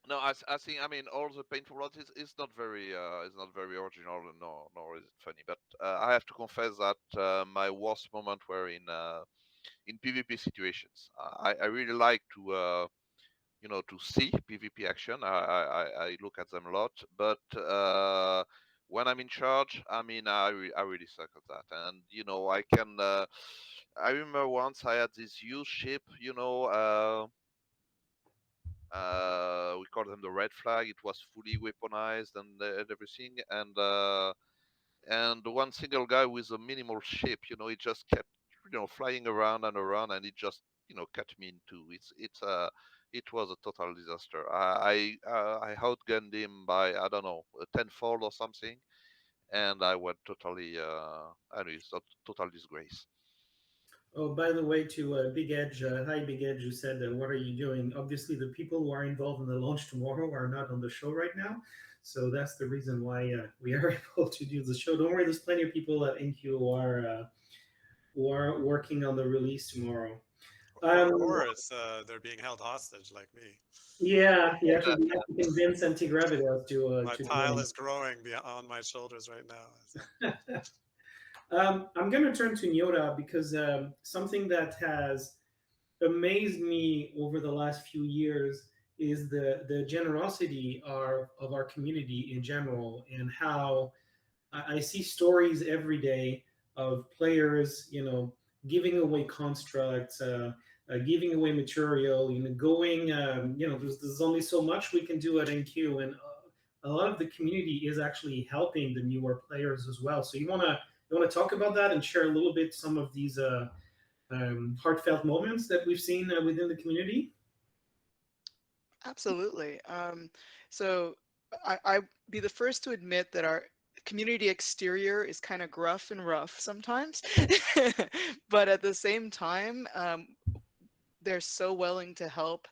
No, I think, I mean, all the painful rods is not very original, nor is it funny. But I have to confess that my worst moment were in PvP situations. I really like to see PvP action. I look at them a lot, but when I'm in charge, I mean, I really suck at that. And I can. I remember once I had this huge ship. We call them the red flag. It was fully weaponized and everything, and one single guy with a minimal ship, he just kept, flying around and around, and it just, cut me in two. It was a total disaster. I outgunned him by, I don't know, a tenfold or something, and I went totally, anyway, it's a total disgrace. Oh, by the way, to Big Edge, hi Big Edge, who said, "What are you doing?" Obviously, the people who are involved in the launch tomorrow are not on the show right now, so that's the reason why we are able to do the show. Don't worry, there's plenty of people at NQ who are working on the release tomorrow. Or it's they're being held hostage like me. Yeah, so we have to convince Antigravitas to. My pile is growing on my shoulders right now. I'm going to turn to Nyota because something that has amazed me over the last few years is the generosity of our community in general, and how I see stories every day of players, giving away constructs, giving away material, going, there's only so much we can do at NQ, and a lot of the community is actually helping the newer players as well. So you want to talk about that and share a little bit some of these heartfelt moments that we've seen within the community? Absolutely. So I be the first to admit that our community exterior is kind of gruff and rough sometimes, but at the same time, they're so willing to help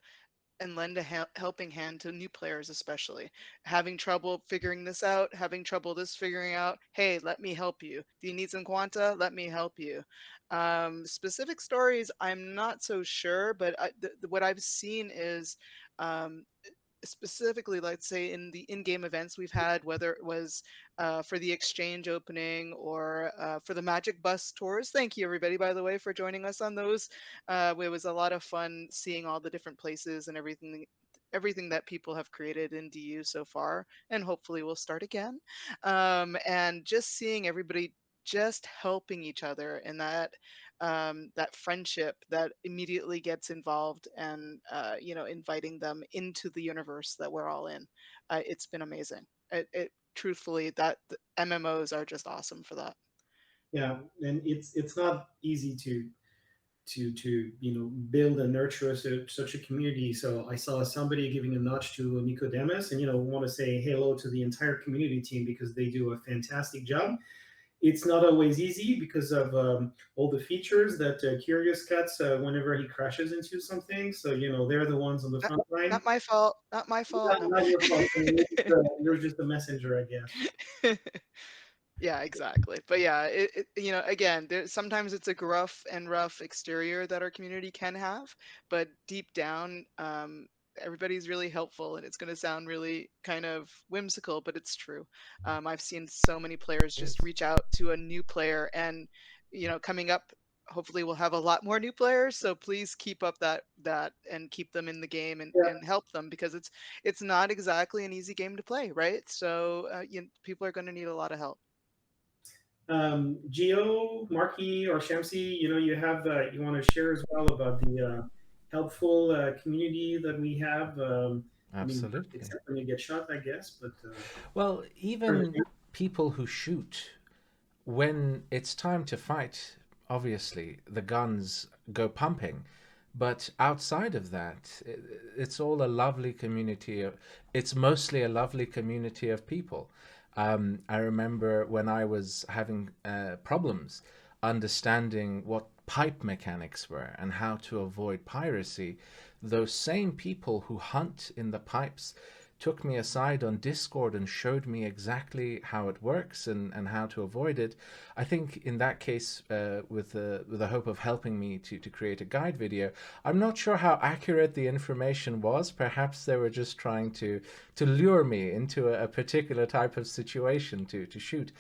and lend a helping hand to new players, especially having trouble figuring this out, having trouble this figuring out. Hey, let me help you. Do you need some quanta? Let me help you. Specific stories, I'm not so sure, but what I've seen is um, specifically, let's say in the in-game events we've had, whether it was for the exchange opening or for the Magic Bus tours. Thank you, everybody, by the way, for joining us on those. It was a lot of fun seeing all the different places and everything that people have created in DU so far, and hopefully we'll start again. And just seeing everybody just helping each other, and that friendship that immediately gets involved, and inviting them into the universe that we're all in. It's been amazing. It truthfully, that the MMOs are just awesome for that. Yeah, and it's not easy to build and nurture such a community. So I saw somebody giving a notch to Nicodemus, and want to say hello to the entire community team because they do a fantastic job. It's not always easy because of all the features that Curious cuts whenever he crashes into something. So they're the ones on the front line. Not my fault. Not my fault. Not your fault. I mean, you're just a messenger, I guess. Yeah, exactly. But yeah, again, sometimes it's a gruff and rough exterior that our community can have, but deep down, everybody's really helpful, and it's going to sound really kind of whimsical, but it's true. I've seen so many players just reach out to a new player, and coming up, hopefully we'll have a lot more new players. So please keep up that and keep them in the game, and help them, because it's not exactly an easy game to play, right? So people are going to need a lot of help. Geo, Marky, or Shamsi, you have you want to share as well about the helpful community that we have. Absolutely. I mean, except when you get shot, I guess. But well, even people who shoot, when it's time to fight, obviously the guns go pumping. But outside of that, it's all a lovely community. It's mostly a lovely community of people. I remember when I was having problems understanding what pipe mechanics were and how to avoid piracy, those same people who hunt in the pipes took me aside on Discord and showed me exactly how it works and how to avoid it. I think in that case, with the hope of helping me to create a guide video, I'm not sure how accurate the information was. Perhaps they were just trying to lure me into a particular type of situation to shoot.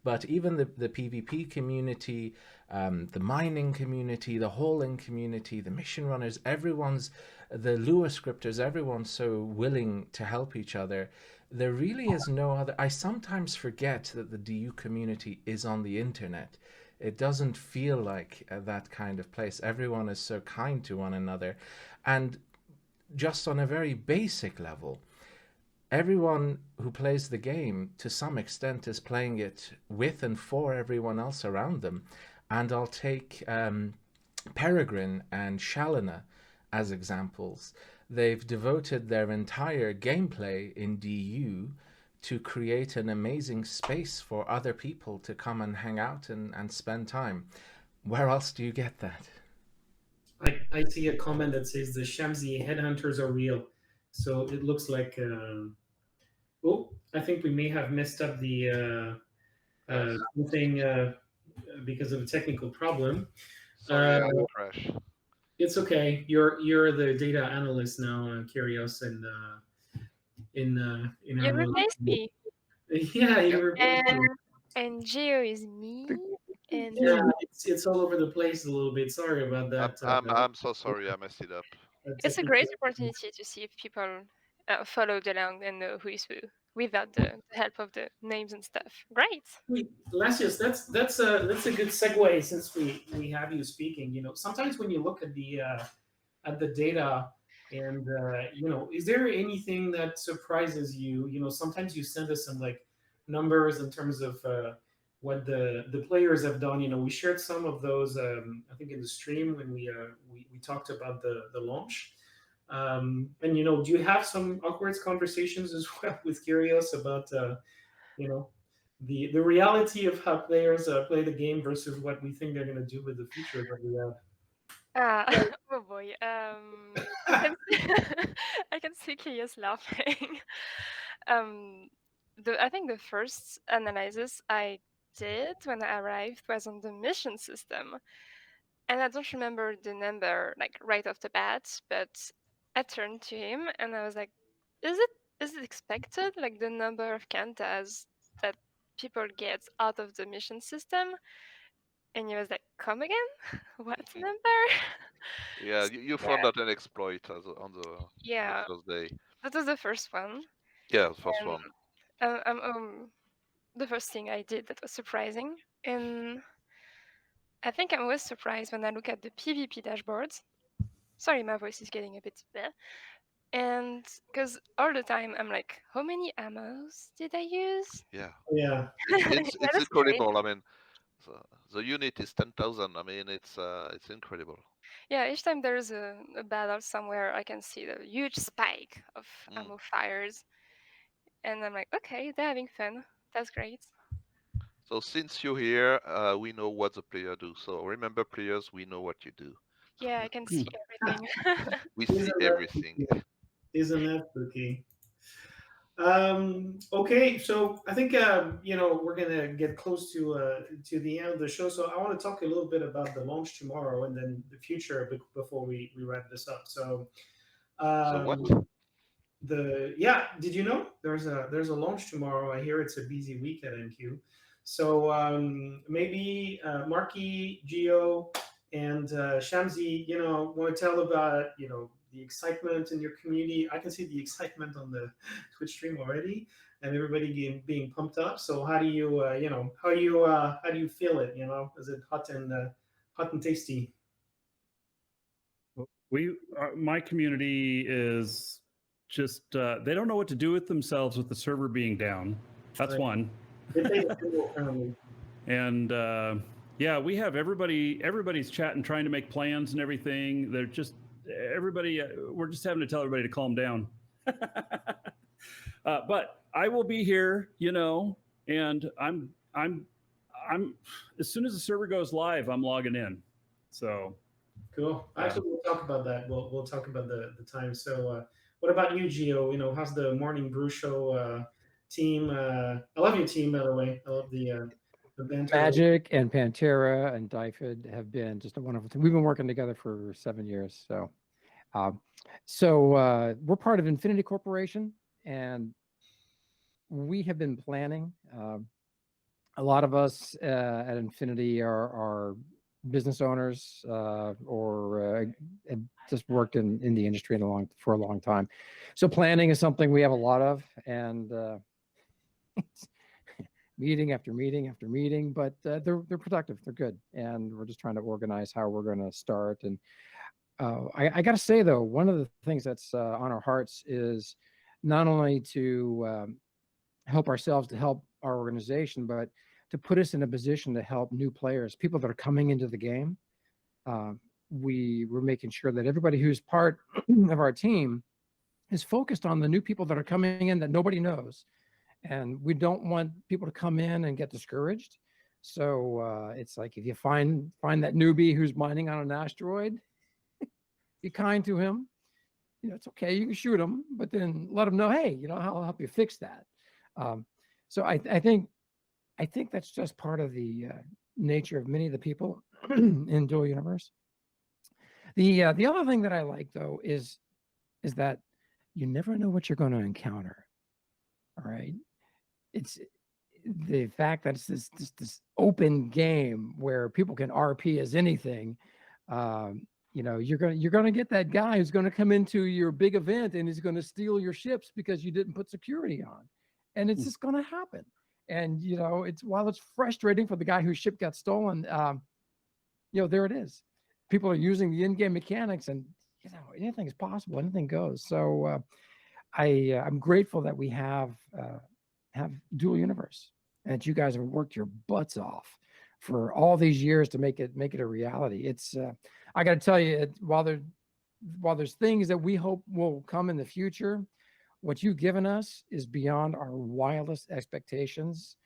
But even the PvP community, the mining community, the hauling community, the mission runners, the Lua scripters, everyone's so willing to help each other. There really is no other. I sometimes forget that the DU community is on the internet. It doesn't feel like that kind of place. Everyone is so kind to one another. And just on a very basic level, everyone who plays the game to some extent is playing it with and for everyone else around them. And I'll take Peregrine and Shalina as examples. They've devoted their entire gameplay in DU to create an amazing space for other people to come and hang out and spend time. Where else do you get that? I see a comment that says the Shamsi headhunters are real. So it looks like, oh, I think we may have messed up the thing because of a technical problem. Sorry, I had a crash. It's okay. You're the data analyst now, Kyrios, and in You our replaced me. Yeah, you replaced me. And Geo is me. And Yeah, it's all over the place a little bit. Sorry about that. I'm so sorry I messed it up. It's a great opportunity to see if people followed along and know who is who without the help of the names and stuff. Great. Lasius, that's a good segue since we have you speaking. Sometimes when you look at the data and is there anything that surprises you? Sometimes you send us some like numbers in terms of what the players have done. We shared some of those I think in the stream when we talked about the launch. And do you have some awkward conversations as well with Kyrios about the reality of how players play the game versus what we think they're going to do with the features that we have? Oh boy. I can see Kyrios laughing. I think the first analysis I did when I arrived was on the mission system. And I don't remember the number like right off the bat, but I turned to him and I was like, is it expected, like the number of cantas that people get out of the mission system? And he was like, come again? What number? Yeah, you found out an exploit on Yeah, the first day. that was the first one. Yeah, the first And one. the first thing I did that was surprising. And I think I'm always surprised when I look at the PvP dashboards. Sorry, my voice is getting a bit there. And because all the time I'm like, how many ammos did I use? Yeah. Yeah. It's That's incredible. I mean, the unit is 10,000. I mean, it's incredible. Yeah, each time there's a battle somewhere, I can see the huge spike of ammo fires. And I'm like, okay, they're having fun. That's great. So since you're here, we know what the player do. So remember, players, we know what you do. Yeah, I can see everything. We see everything. Isn't that spooky? Okay, so I think we're gonna get close to the end of the show. So I want to talk a little bit about the launch tomorrow and then the future before we wrap this up. So what? Did you know there's a launch tomorrow? I hear it's a busy week at NQ. So maybe Marky, Geo, and Shamsi, want to tell about the excitement in your community. I can see the excitement on the Twitch stream already, and everybody being pumped up. So how do you how do you feel it? Is it hot and tasty? My community is just they don't know what to do with themselves with the server being down. That's Right. one. And yeah, we have everybody's chatting, trying to make plans and everything. They're just everybody. We're just having to tell everybody to calm down. But I will be here, and I'm as soon as the server goes live, I'm logging in. So cool. Actually, we'll talk about that. We'll talk about the time. So, what about you, Gio? How's the Morning Brew Show team? I love your team, by the way. I love the banter. Magic and Pantera and Dyfed have been just a wonderful team. We've been working together for 7 years. So, we're part of Infinity Corporation, and we have been planning a lot of us at Infinity are business owners or have just worked in the industry for a long time. So planning is something we have a lot of, and it's meeting after meeting after meeting, but they're productive, they're good, and we're just trying to organize how we're going to start. And I got to say though, one of the things that's on our hearts is not only to help ourselves, to help our organization, but to put us in a position to help new players, people that are coming into the game. We're making sure that everybody who's part of our team is focused on the new people that are coming in that nobody knows, and we don't want people to come in and get discouraged. So it's like, if you find that newbie who's mining on an asteroid, be kind to him. It's okay, you can shoot him, but then let him know, hey, I'll help you fix that. So I think that's just part of the nature of many of the people in Dual Universe. The other thing that I like though is that you never know what you're going to encounter. All right, it's the fact that it's this open game where people can RP as anything. You're gonna get that guy who's going to come into your big event and he's going to steal your ships because you didn't put security on, and it's just going to happen. And while it's frustrating for the guy whose ship got stolen, there it is. People are using the in-game mechanics, and anything is possible, anything goes. So I'm grateful that we have Dual Universe, and that you guys have worked your butts off for all these years to make it a reality. It's I got to tell you, while there's things that we hope will come in the future, what you've given us is beyond our wildest expectations.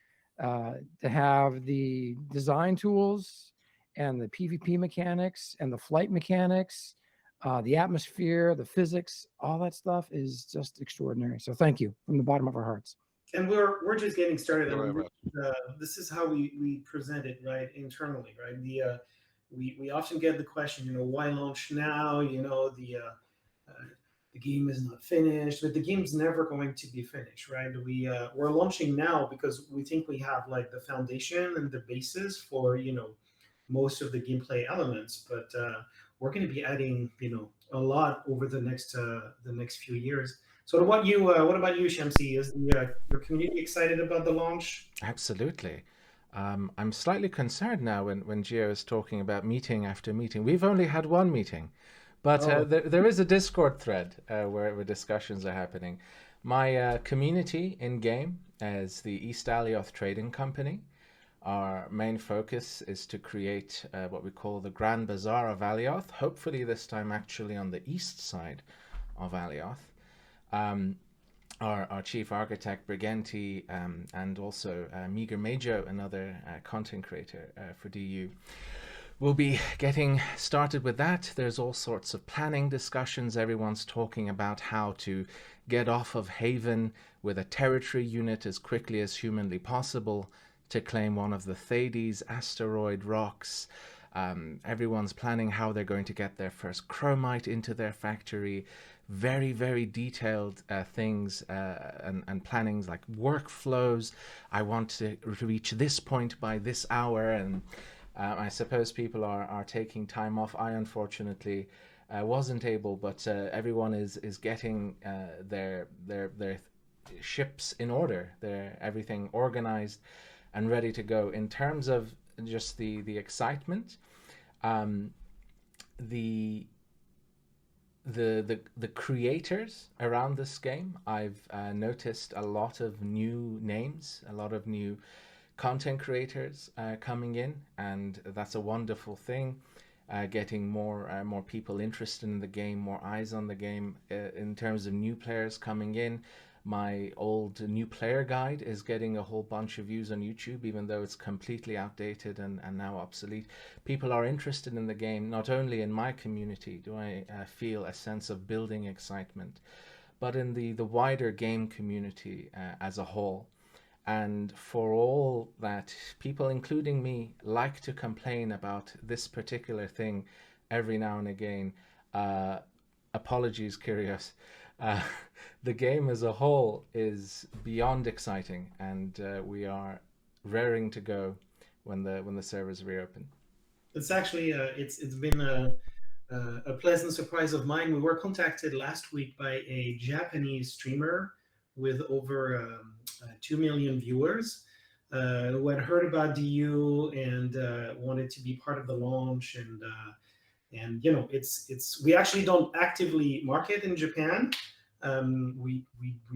To have the design tools and the PvP mechanics and the flight mechanics, the atmosphere, the physics, all that stuff is just extraordinary. So thank you from the bottom of our hearts. And we're just getting started. I mean, this is how we present it, right, internally, right? We often get the question, why launch now? The game is not finished, but the game's never going to be finished, right? We're launching now because we think we have like the foundation and the basis for most of the gameplay elements, but we're going to be adding a lot over the next few years. So what about you, Shamsi? Is your community excited about the launch? Absolutely. I'm slightly concerned now when Gio is talking about meeting after meeting. We've only had one meeting, but there is a Discord thread where discussions are happening. My community in game is the East Alioth Trading Company. Our main focus is to create what we call the Grand Bazaar of Alioth, hopefully this time actually on the east side of Alioth. Our chief architect, Briganti, and also Meager Majo, another content creator for DU, will be getting started with that. There's all sorts of planning discussions. Everyone's talking about how to get off of Haven with a territory unit as quickly as humanly possible to claim one of the Thades asteroid rocks. Everyone's planning how they're going to get their first chromite into their factory. Very, very detailed things and plannings like workflows. I want to reach this point by this hour, and I suppose people are taking time off. I unfortunately wasn't able, but everyone is getting their ships in order, everything organized and ready to go. In terms of just the excitement, the creators around this game, I've noticed a lot of new names, a lot of new content creators coming in, and that's a wonderful thing. Getting more people interested in the game, more eyes on the game. In terms of new players coming in, my old new player guide is getting a whole bunch of views on YouTube, even though it's completely outdated and now obsolete. People are interested in the game. Not only in my community do I feel a sense of building excitement, but in the wider game community as a whole. And for all that people, including me, like to complain about this particular thing every now and again, apologies, Kyrios. The game as a whole is beyond exciting, and we are raring to go when the servers reopen? It's actually it's been a pleasant surprise of mine. We were contacted last week by a Japanese streamer with over 2 million viewers who had heard about DU and wanted to be part of the launch. And it's we actually don't actively market in Japan. We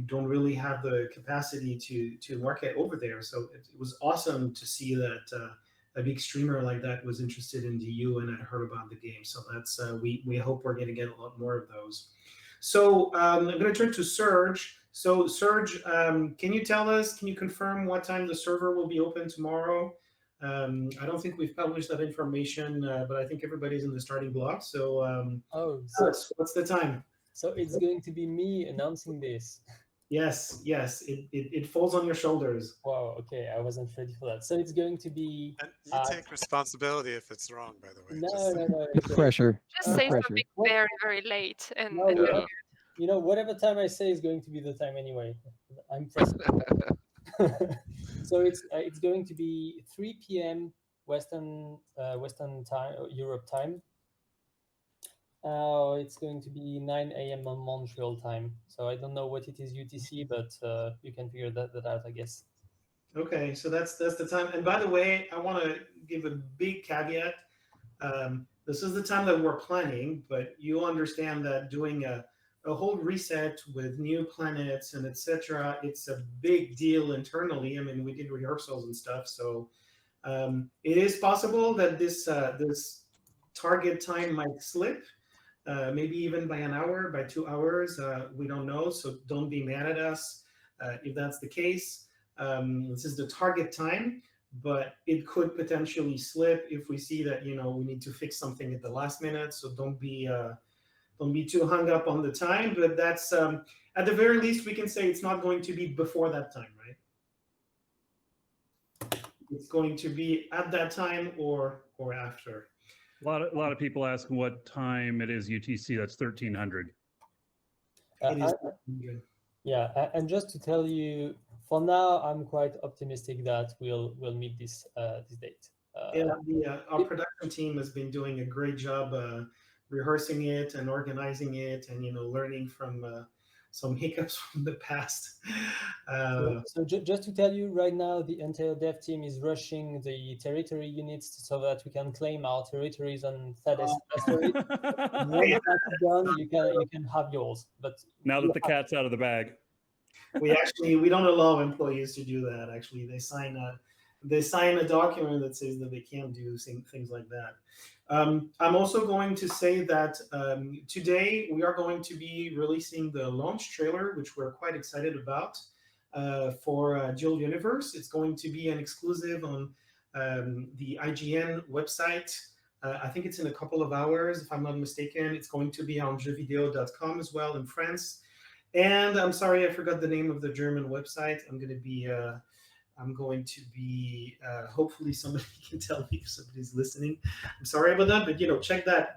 don't really have the capacity to market over there. So it was awesome to see that a big streamer like that was interested in DU and had heard about the game. So that's we hope we're going to get a lot more of those. So I'm going to turn to Serge. So Serge, can you tell us? Can you confirm what time the server will be open tomorrow? I don't think we've published that information, but I think everybody's in the starting block. So what's the time? So it's going to be me announcing this. Yes, it falls on your shoulders. Wow, okay, I wasn't ready for that. So it's going to be... And you take responsibility if it's wrong, by the way. No. It's pressure. Just say something very, very late and No, weird. You know, whatever time I say is going to be the time anyway. I'm pressing. So it's going to be 3 p.m. Western time, Europe time. It's going to be 9 a.m. on Montreal time. So I don't know what it is UTC, but you can figure that out, I guess. Okay, so that's the time. And by the way, I want to give a big caveat. This is the time that we're planning, but you understand that doing a whole reset with new planets and etc. It's a big deal internally. I mean, we did rehearsals and stuff, so it is possible that this target time might slip, maybe even by an hour, by 2 hours. We don't know, so don't be mad at us if that's the case. This is the target time, but it could potentially slip if we see that we need to fix something at the last minute. So don't be too hung up on the time, but that's at the very least we can say it's not going to be before that time, right? It's going to be at that time or after. A lot of people ask what time it is UTC. That's 1300. Yeah, and just to tell you, for now, I'm quite optimistic that we'll meet this date. Our production team has been doing a great job rehearsing it and organizing it, and learning from some hiccups from the past. So just to tell you, right now the entire dev team is rushing the territory units so that we can claim our territories on Thales asteroid. When that's done, you can have yours. But now that the cat's out of the bag, we don't allow employees to do that. Actually, they sign a document that says that they can't do things like that. I'm also going to say that today we are going to be releasing the launch trailer, which we're quite excited about for Dual Universe. It's going to be an exclusive on the IGN website. I think it's in a couple of hours, if I'm not mistaken. It's going to be on jeuxvideo.com as well in France. And I'm sorry, I forgot the name of the German website. I'm going to be hopefully somebody can tell me if somebody's listening. I'm sorry about that, but check that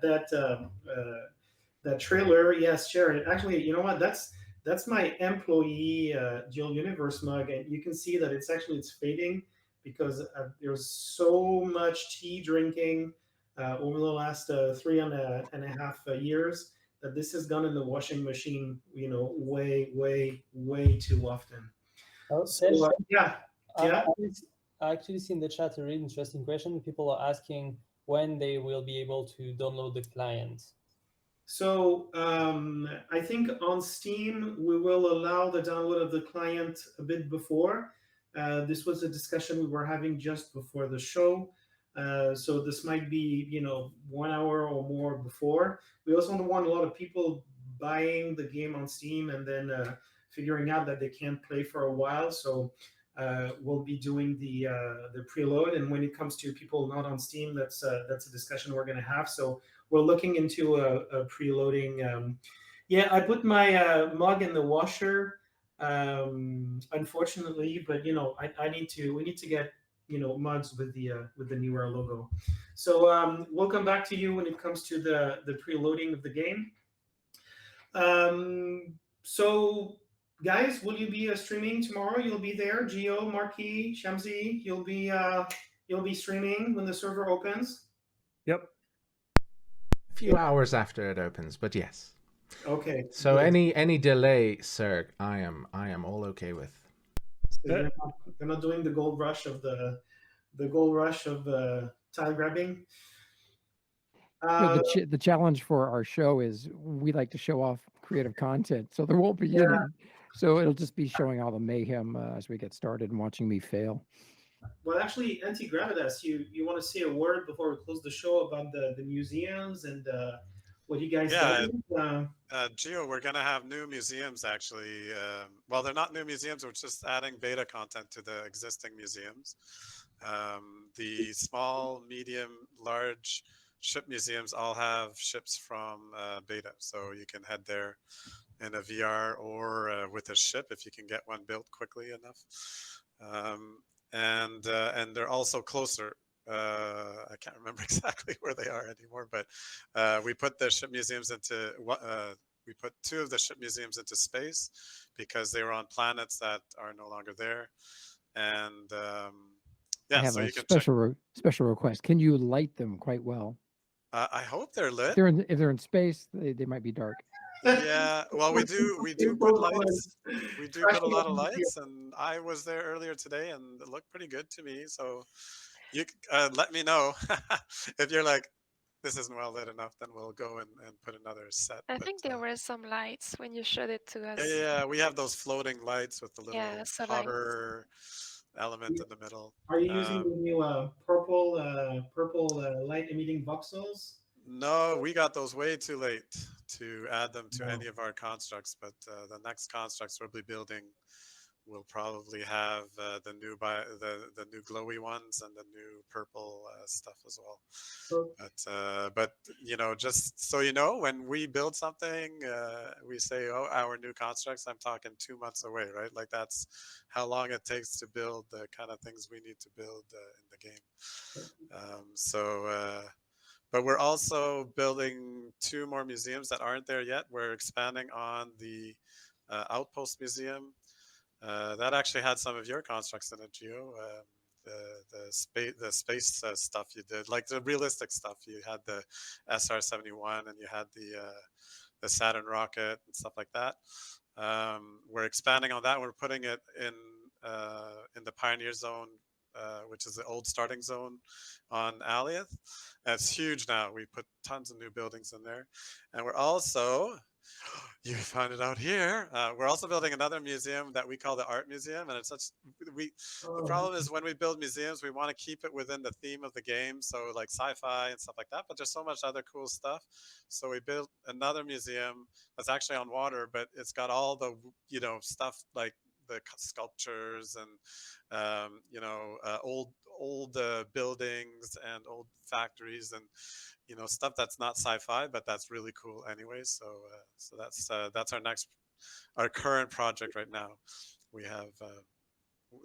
trailer. Yes, share it. Actually, you know what? That's my employee Dual Universe mug, and you can see that it's fading because there's so much tea drinking over the last 3.5 years that this has gone in the washing machine, way too often. Oh, so, yeah. I actually see in the chat a really interesting question. People are asking when they will be able to download the client. So I think on Steam, we will allow the download of the client a bit before. This was a discussion we were having just before the show. So this might be, 1 hour or more before. We also don't want a lot of people buying the game on Steam and then figuring out that they can't play for a while. So we'll be doing the preload, and when it comes to people not on Steam, that's a discussion we're going to have. So we're looking into a preloading. I put my mug in the washer, unfortunately, but we need to get mugs with the newer logo. So we'll come back to you when it comes to the preloading of the game. So Guys, will you be streaming tomorrow? You'll be there, Geo, Marquis, Shamsi. You'll be streaming when the server opens. Yep. A few hours after it opens, but yes. Okay. So good. any delay, sir, I am all okay with. So you're not doing the gold rush of the tile grabbing. The challenge for our show is we like to show off creative content, so there won't be any. So it'll just be showing all the mayhem as we get started and watching me fail. Well, actually, Anti-Gravitas, you want to say a word before we close the show about the museums and what you guys do? Geo, we're going to have new museums, actually. Well, they're not new museums. We're just adding beta content to the existing museums. The small, medium, large ship museums all have ships from beta. So you can head there in a VR or with a ship if you can get one built quickly enough. And they're also closer. I can't remember exactly where they are anymore, but we put the ship museums into we put 2 of the ship museums into space because they were on planets that are no longer there. And I have a special request. Can you light them quite well? I hope they're lit. If they're in space, they might be dark. Yeah, well, we do put lights. We do put a lot of lights, and I was there earlier today, and it looked pretty good to me. So you let me know if you're like, this isn't well lit enough, then we'll go and put another set. I think there were some lights when you showed it to us. Yeah, we have those floating lights with the little hover element in the middle. Are you using the new purple light emitting voxels? No, we got those way too late to add them to any of our constructs, but the next constructs we'll be building will probably have the new glowy ones and the new purple stuff as well. But you know, just so you know, when we build something, we say, oh, our new constructs, I'm talking 2 months away, right? Like that's how long it takes to build the kind of things we need to build in the game. But we're also building 2 more museums that aren't there yet. We're expanding on the Outpost Museum. That actually had some of your constructs in it, Geo. The space stuff you did, like the realistic stuff. You had the SR-71 and you had the Saturn rocket and stuff like that. We're expanding on that. We're putting it in the Pioneer Zone, which is the old starting zone on Aliath. And it's huge now. We put tons of new buildings in there. And we're also, you found it out here, we're also building another museum that we call the Art Museum. And it's the problem is when we build museums, we want to keep it within the theme of the game. So like sci-fi and stuff like that, but there's so much other cool stuff. So we built another museum that's actually on water, but it's got all the, stuff like the sculptures and old buildings and old factories and stuff that's not sci-fi, but that's really cool anyway. So that's our current project right now. We have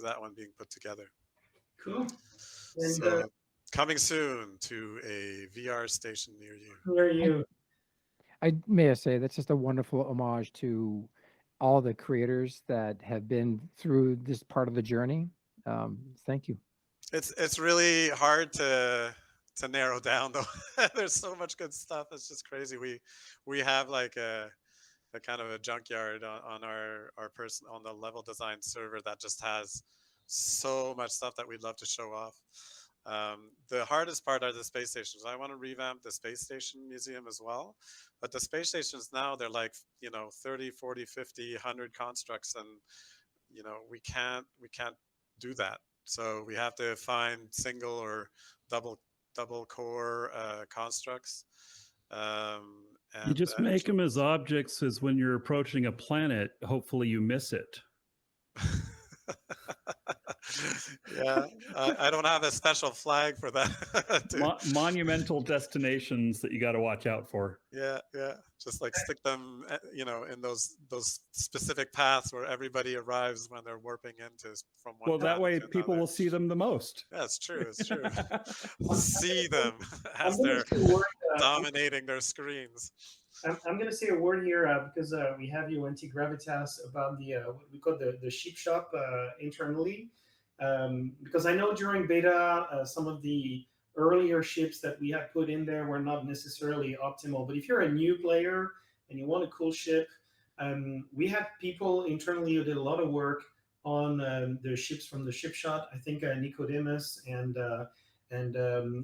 that one being put together. Cool. And so coming soon to a VR station near you. Near you. May I say that's just a wonderful homage to all the creators that have been through this part of the journey. Thank you. It's really hard to narrow down though. There's so much good stuff. It's just crazy. We have like a kind of a junkyard on our person on the level design server that just has so much stuff that we'd love to show off. The hardest part are the space stations. I want to revamp the space station museum as well, but the space stations now, they're like 30, 40, 50, 100 constructs, and we can't do that. So we have to find single or double core constructs. You just make them as objects as when you're approaching a planet. Hopefully you miss it. Yeah, I don't have a special flag for that. Monumental destinations that you got to watch out for. Yeah, just like stick them, in those specific paths where everybody arrives when they're warping into from one. Well, that way people will see them the most. Yeah, it's true. It's true. See them as they're dominating their screens. I'm going to say a word here because we have you, Anti Gravitas, about the what we call the sheep shop internally. Because I know during beta, some of the earlier ships that we had put in there were not necessarily optimal. But if you're a new player and you want a cool ship, we had people internally who did a lot of work on the ships from the ship shot. I think Nicodemus and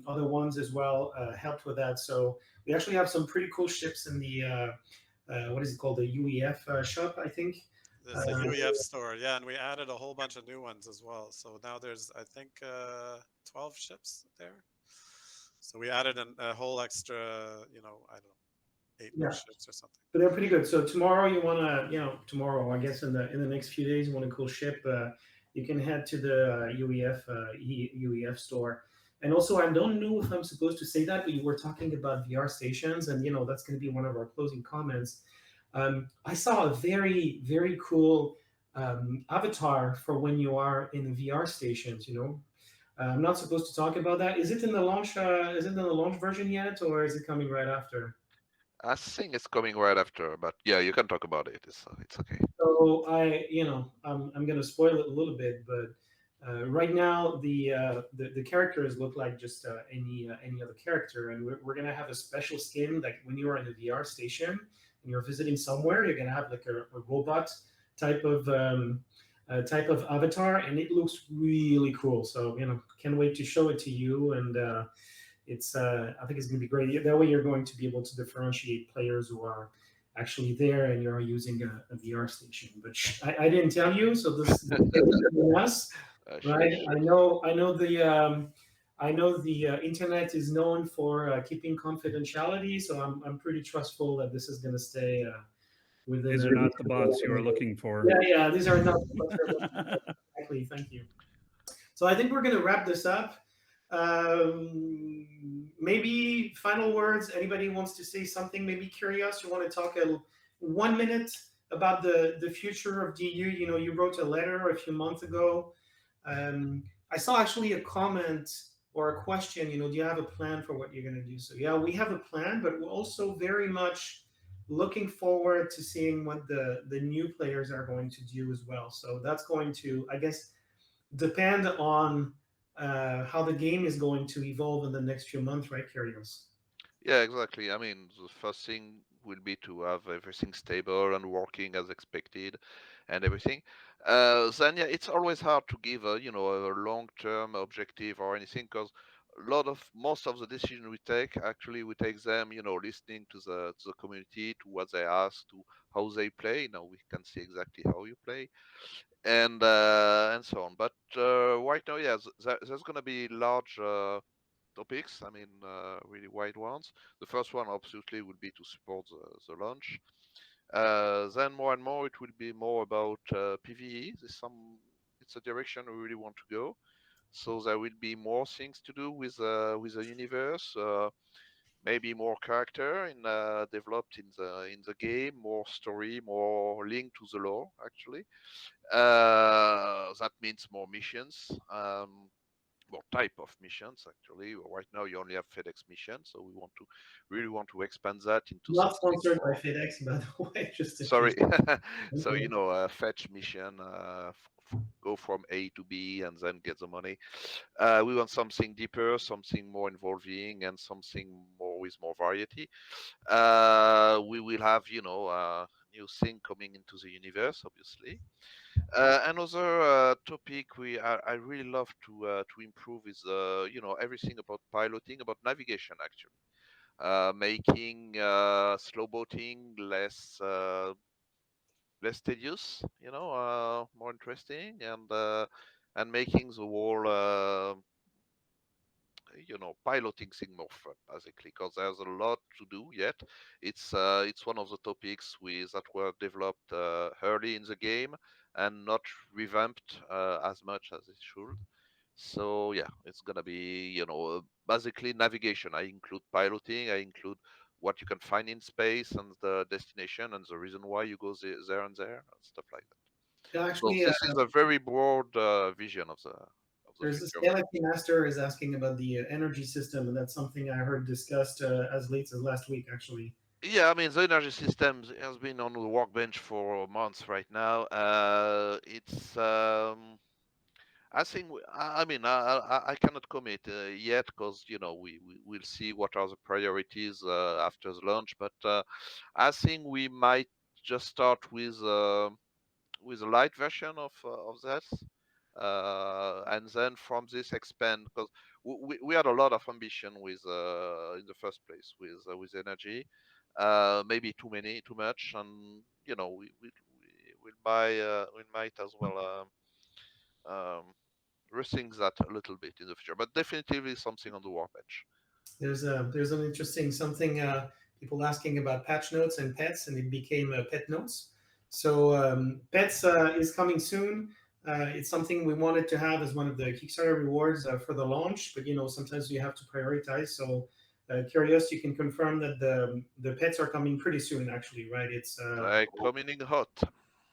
other ones as well helped with that. So we actually have some pretty cool ships in the what is it called, the UEF shop, I think. There's a UEF store, yeah, and we added a whole bunch of new ones as well. So now there's, I think, 12 ships there. So we added a whole extra, I don't know, 8 more ships or something. But they're pretty good. So tomorrow you want to, tomorrow, I guess in the next few days, you want a cool ship, you can head to the UEF store. And also, I don't know if I'm supposed to say that, but you were talking about VR stations, and that's going to be one of our closing comments. I saw a very, very cool avatar for when you are in the VR stations. I'm not supposed to talk about that. Is it in the launch? Is it in the launch version yet, or is it coming right after? I think it's coming right after, but yeah, you can talk about it. It's okay. So I'm gonna spoil it a little bit, but right now the characters look like just any other character, and we're gonna have a special skin. Like when you are in a VR station and you're visiting somewhere, you're gonna have like a robot type of avatar, and it looks really cool. So can't wait to show it to you, and it's I think it's going to be great. That way, you're going to be able to differentiate players who are actually there and you're using a VR station. But I didn't tell you, so this is us, right? I know the internet is known for keeping confidentiality, so I'm pretty trustful that this is going to stay within. These are not the bots you are looking for. Yeah, these are not the bots. Exactly. Thank you. So I think we're going to wrap this up. Maybe final words. Anybody wants to say something? Maybe curious. You want to talk 1 minute about the future of DU? You wrote a letter a few months ago. I saw actually a comment or a question. Do you have a plan for what you're going to do? So yeah, we have a plan, but we're also very much looking forward to seeing what the new players are going to do as well. So that's going to, I guess, depend on how the game is going to evolve in the next few months, right, Kyrios? Yeah, exactly. I mean, the first thing will be to have everything stable and working as expected and everything. Then, yeah, it's always hard to give a long-term objective or anything, because most of the decisions we take, actually, we take them, listening to the community, to what they ask, to how they play. Now we can see exactly how you play, and so on. But right now, yeah, there's going to be large topics. I mean, really wide ones. The first one, absolutely, would be to support the launch. Then more and more, it will be more about PVE. It's a direction we really want to go. So there will be more things to do with the universe. Maybe more character developed in the game, more story, more link to the lore. Actually, that means more missions. More type of missions. Actually, right now you only have FedEx missions, so we really want to expand that into not something sponsored more. by FedEx, by the way. Just Sorry. So Okay. a fetch mission, go from A to B and then get the money. We want something deeper, something more involving, and something more with more variety. We will have new thing coming into the universe, obviously. Another topic I really love to improve is everything about piloting, about navigation, actually. Making slow boating less tedious, more interesting, and making the whole piloting thing more fun, basically, because there's a lot to do yet. It's one of the topics that were developed early in the game and not revamped as much as it should. So yeah, it's gonna be basically navigation. I include piloting. I include what you can find in space and the destination and the reason why you go there and there and stuff like that. So Actually, this is a very broad vision of the there's this future. Galaxy Master is asking about the energy system, and that's something I heard discussed as late as last week, actually. Yeah, I mean the energy system has been on the workbench for months right now. It's I think I mean I cannot commit yet because we will see what are the priorities after the launch. But I think we might just start with a light version of this, and then from this expand because we had a lot of ambition with in the first place with energy, maybe too much, and we might as well rethink that a little bit in the future, but definitely something on the workbench. There's an interesting something, people asking about patch notes and pets, and it became pet notes. So pets is coming soon. It's something we wanted to have as one of the Kickstarter rewards for the launch, but sometimes you have to prioritize. So curious, you can confirm that the pets are coming pretty soon. Actually, right? It's Like coming in hot.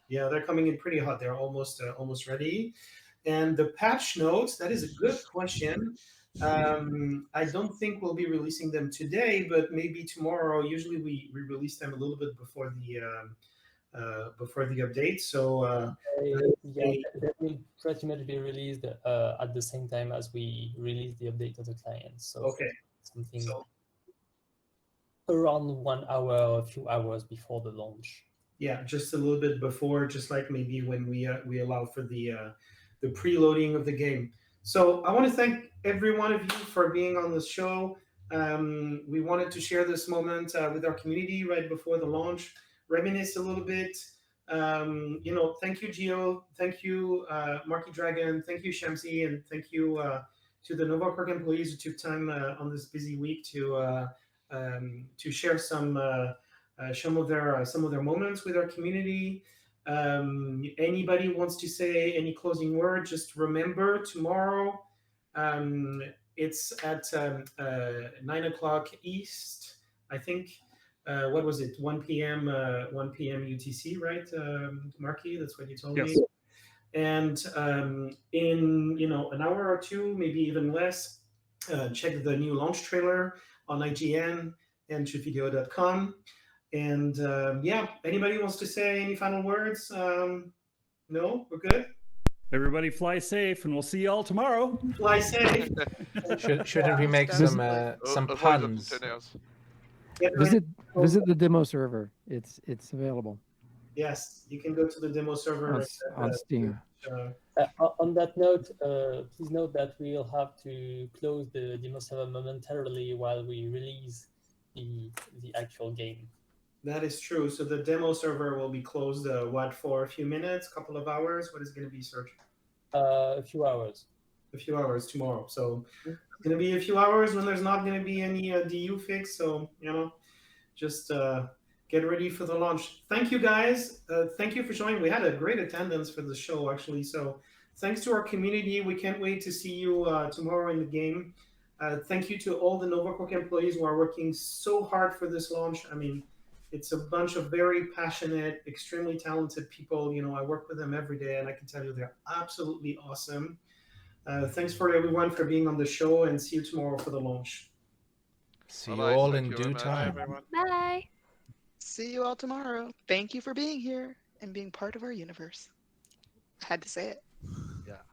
yeah, they're coming in pretty hot. They're almost ready. And the patch notes, that is a good question. I don't think we'll be releasing them today, but maybe tomorrow. Usually we release them a little bit before the update. So Yeah, that will pretty much be released at the same time as we release the update of the client. So okay, something so around 1 hour, a few hours before the launch. yeah, just a little bit before, just like maybe when we allow for the preloading of the game. So I want to thank every one of you for being on the show. We wanted to share this moment with our community right before the launch, reminisce a little bit. Thank you, Gio. Thank you, Marky Dragon. Thank you, Shamsi, and thank you to the Nova Cork employees who took time on this busy week to share some of their moments with our community. Anybody wants to say any closing word? Just remember tomorrow. It's at 9 o'clock East, I think. What was it? 1 p.m. 1 p.m. UTC, right, Marky? That's what you told me. Yes. And in an hour or two, maybe even less, check the new launch trailer on IGN and truthvideo.com. And yeah, anybody wants to say any final words? No, we're good. Everybody fly safe, and we'll see y'all tomorrow. Fly safe. Shouldn't we make some Avoid the puns? containers. Get ready. Visit the demo server. It's available Yes, you can go to the demo server on Steam. On that note, please note that we'll have to close the demo server momentarily while we release the actual game. That is true. So the demo server will be closed, for a few minutes, couple of hours? What is going to be, Serge? A few hours. A few hours tomorrow. So it's going to be a few hours when there's not going to be any DU fix. So, just get ready for the launch. Thank you, guys. Thank you for joining. We had a great attendance for the show, actually. So thanks to our community. We can't wait to see you tomorrow in the game. Thank you to all the NovaCork employees who are working so hard for this launch. I mean, it's a bunch of very passionate, extremely talented people. I work with them every day, and I can tell you they're absolutely awesome. Thanks for everyone for being on the show, and see you tomorrow for the launch. See you all in due Bye, time. everyone. Bye. See you all tomorrow. Thank you for being here and being part of our universe. I had to say it. Yeah.